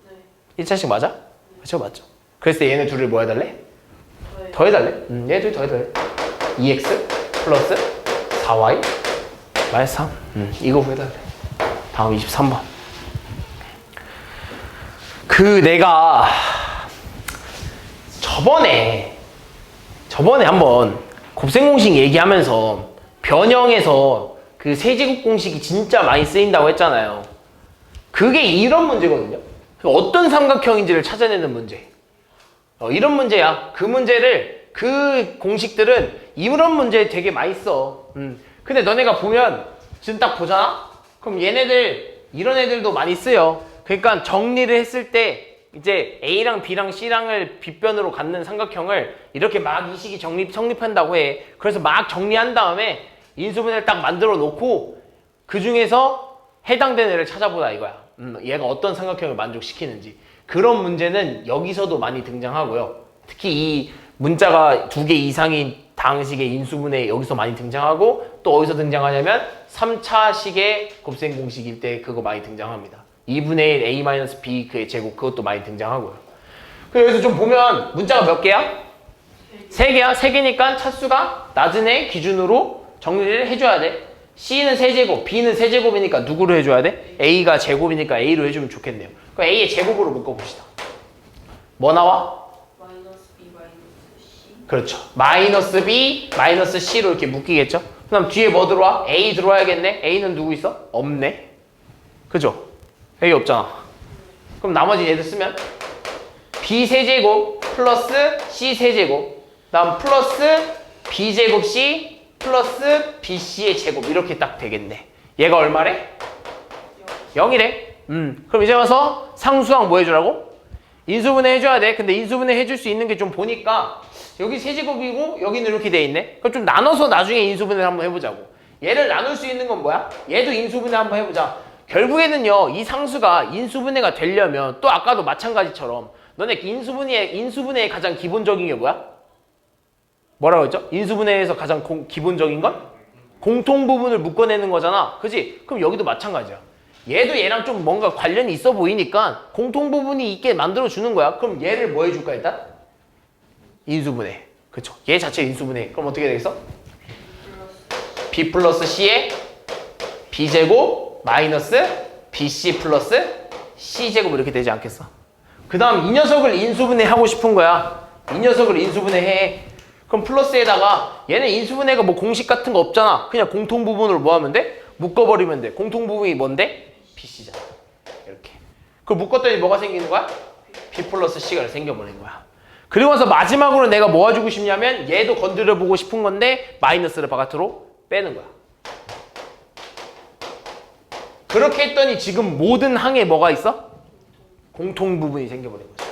네. 1차식 맞아? 그렇죠, 맞죠. 그래서 얘네 둘을 뭐 해달래? 네. 더해달래? 얘 둘 더해달래. 2x 플러스 4y 마이너스 3. 이거 구해달래. 다음 23번. 내가 저번에 한번 곱셈 공식 얘기하면서 변형에서 그 세제곱 공식이 진짜 많이 쓰인다고 했잖아요. 그게 이런 문제거든요. 어떤 삼각형인지를 찾아내는 문제. 이런 문제야. 그 문제를, 그 공식들은 이런 문제 되게 많이 써. 근데 너네가 보면 지금 딱 보잖아? 그럼 얘네들, 이런 애들도 많이 쓰여. 그러니까 정리를 했을 때 이제 A랑 B랑 C랑을 빗변으로 갖는 삼각형을 이렇게 막 이 식이 성립한다고 해. 그래서 막 정리한 다음에 인수분해를 딱 만들어 놓고 그 중에서 해당되는 애를 찾아보라 이거야. 얘가 어떤 삼각형을 만족시키는지. 그런 문제는 여기서도 많이 등장하고요. 특히 이 문자가 2개 이상인 다항식의 인수분해 여기서 많이 등장하고, 또 어디서 등장하냐면 3차식의 곱셈 공식일 때 그거 많이 등장합니다. 2분의 1 a-b 그의 제곱, 그것도 많이 등장하고요. 그래서 좀 보면 문자가 몇 개야? 3개야. 3개니까 차수가 낮은 애 기준으로 정리를 해줘야 돼. C는 세제곱, B는 세제곱이니까 누구로 해줘야 돼? A가 제곱이니까 A로 해주면 좋겠네요. 그럼 A의 제곱으로 묶어봅시다. 뭐 나와? 마이너스 B 마이너스 C. 그렇죠. 마이너스 B, 마이너스 C로 이렇게 묶이겠죠? 그럼 뒤에 뭐 들어와? A 들어와야겠네? A는 누구 있어? 없네? 그죠? A 없잖아. 그럼 나머지 얘들 쓰면 B 세제곱 플러스 C 세제곱, 다음 플러스 B 제곱 C 플러스 BC의 제곱, 이렇게 딱 되겠네. 얘가 얼마래? 0이래. 그럼 이제 와서 상수항 뭐 해주라고? 인수분해 해줘야 돼. 근데 인수분해 해줄 수 있는 게 좀 보니까 여기 세제곱이고 여기는 이렇게 돼 있네. 그럼 좀 나눠서 나중에 인수분해를 한번 해보자고. 얘를 나눌 수 있는 건 뭐야? 얘도 인수분해 한번 해보자. 결국에는요, 이 상수가 인수분해가 되려면 또 아까도 마찬가지처럼 너네 인수분해의 가장 기본적인 게 뭐야? 뭐라고 했죠? 인수분해에서 가장 기본적인 건 공통 부분을 묶어내는 거잖아. 그지? 그럼 여기도 마찬가지야. 얘도 얘랑 좀 뭔가 관련이 있어 보이니까 공통 부분이 있게 만들어 주는 거야. 그럼 얘를 뭐 해줄까 일단? 인수분해. 그쵸? 얘 자체 인수분해. 그럼 어떻게 되겠어? B 플러스 C의 B제곱 마이너스 BC 플러스 C제곱 이렇게 되지 않겠어? 그 다음 이 녀석을 인수분해 하고 싶은 거야. 이 녀석을 인수분해 해. 그럼 플러스에다가 얘는 인수분해가 뭐 공식 같은 거 없잖아. 그냥 공통 부분으로 뭐 하면 돼? 묶어버리면 돼. 공통 부분이 뭔데? BC잖아. 이렇게. 그걸 묶었더니 뭐가 생기는 거야? B 플러스 C가 생겨버린 거야. 그리고 나서 마지막으로 내가 뭐 해주고 싶냐면 얘도 건드려보고 싶은 건데 마이너스를 바깥으로 빼는 거야. 그렇게 했더니 지금 모든 항에 뭐가 있어? 공통 부분이 생겨버린 거지.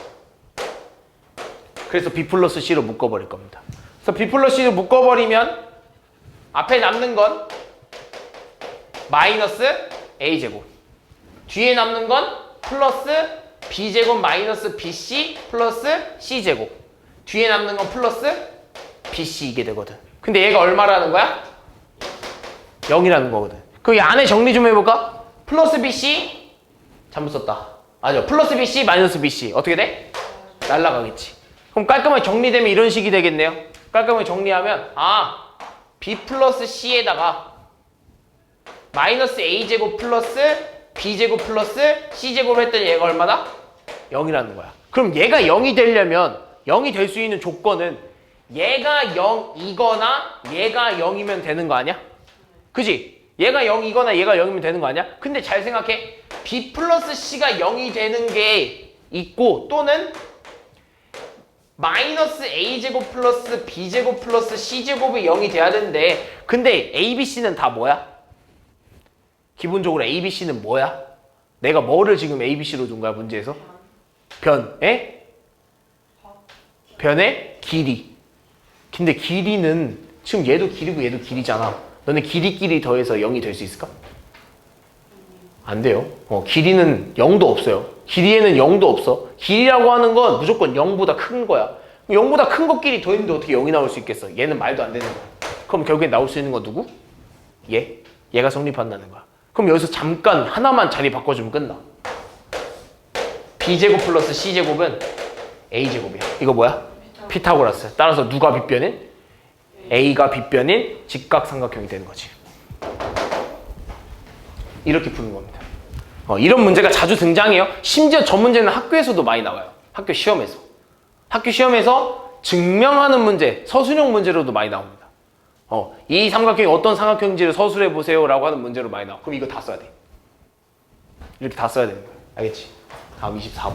그래서 B 플러스 C로 묶어버릴 겁니다. 그래서 B 플러스 C로 묶어버리면 앞에 남는 건 마이너스 A제곱, 뒤에 남는 건 플러스 B제곱 마이너스 BC 플러스 C제곱, 뒤에 남는 건 플러스 BC 이게 되거든. 근데 얘가 얼마라는 거야? 0이라는 거거든. 그 안에 정리 좀 해볼까? 플러스 BC 잘못 썼다. 아니요, 플러스 BC 마이너스 BC 어떻게 돼? 날라가겠지. 그럼 깔끔하게 정리되면 이런 식이 되겠네요. 깔끔하게 정리하면 B 플러스 C에다가 마이너스 A제곱 플러스 B제곱 플러스 C제곱을 했더니 얘가 얼마다? 0이라는 거야. 그럼 얘가 0이 되려면 0이 될 수 있는 조건은 얘가 0이거나 얘가 0이면 되는 거 아니야? 그지? 얘가 0이거나 얘가 0이면 되는 거 아니야? 근데 잘 생각해. B 플러스 C가 0이 되는 게 있고, 또는 마이너스 A제곱 플러스 B제곱 플러스 C제곱이 0이 돼야 되는데, 근데 A, B, C는 다 뭐야? 기본적으로 A, B, C는 뭐야? 내가 뭐를 지금 A, B, C로 둔 거야 문제에서? 변의? 변의 길이. 근데 길이는 지금 얘도 길이고 얘도 길이잖아. 너네 길이끼리 더해서 0이 될 수 있을까? 안 돼요. 길이는 0도 없어요. 길이에는 0도 없어. 길이라고 하는 건 무조건 0보다 큰 거야. 0보다 큰 것끼리 더했는데 어떻게 0이 나올 수 있겠어? 얘는 말도 안 되는 거야. 그럼 결국에 나올 수 있는 건 누구? 얘. 얘가 성립한다는 거야. 그럼 여기서 잠깐 하나만 자리 바꿔주면 끝나. B제곱 플러스 C제곱은 A제곱이야. 이거 뭐야? 피타고라스. 따라서 누가 빗변인? A가 빗변인 직각삼각형이 되는 거지. 이렇게 푸는 겁니다. 이런 문제가 자주 등장해요. 심지어 저 문제는 학교에서도 많이 나와요. 학교 시험에서. 학교 시험에서 증명하는 문제, 서술형 문제로도 많이 나옵니다. 이 삼각형이 어떤 삼각형인지를 서술해 보세요 라고 하는 문제로 많이 나와. 그럼 이거 다 써야 돼. 이렇게 다 써야 되는 거야. 알겠지? 다음 24번.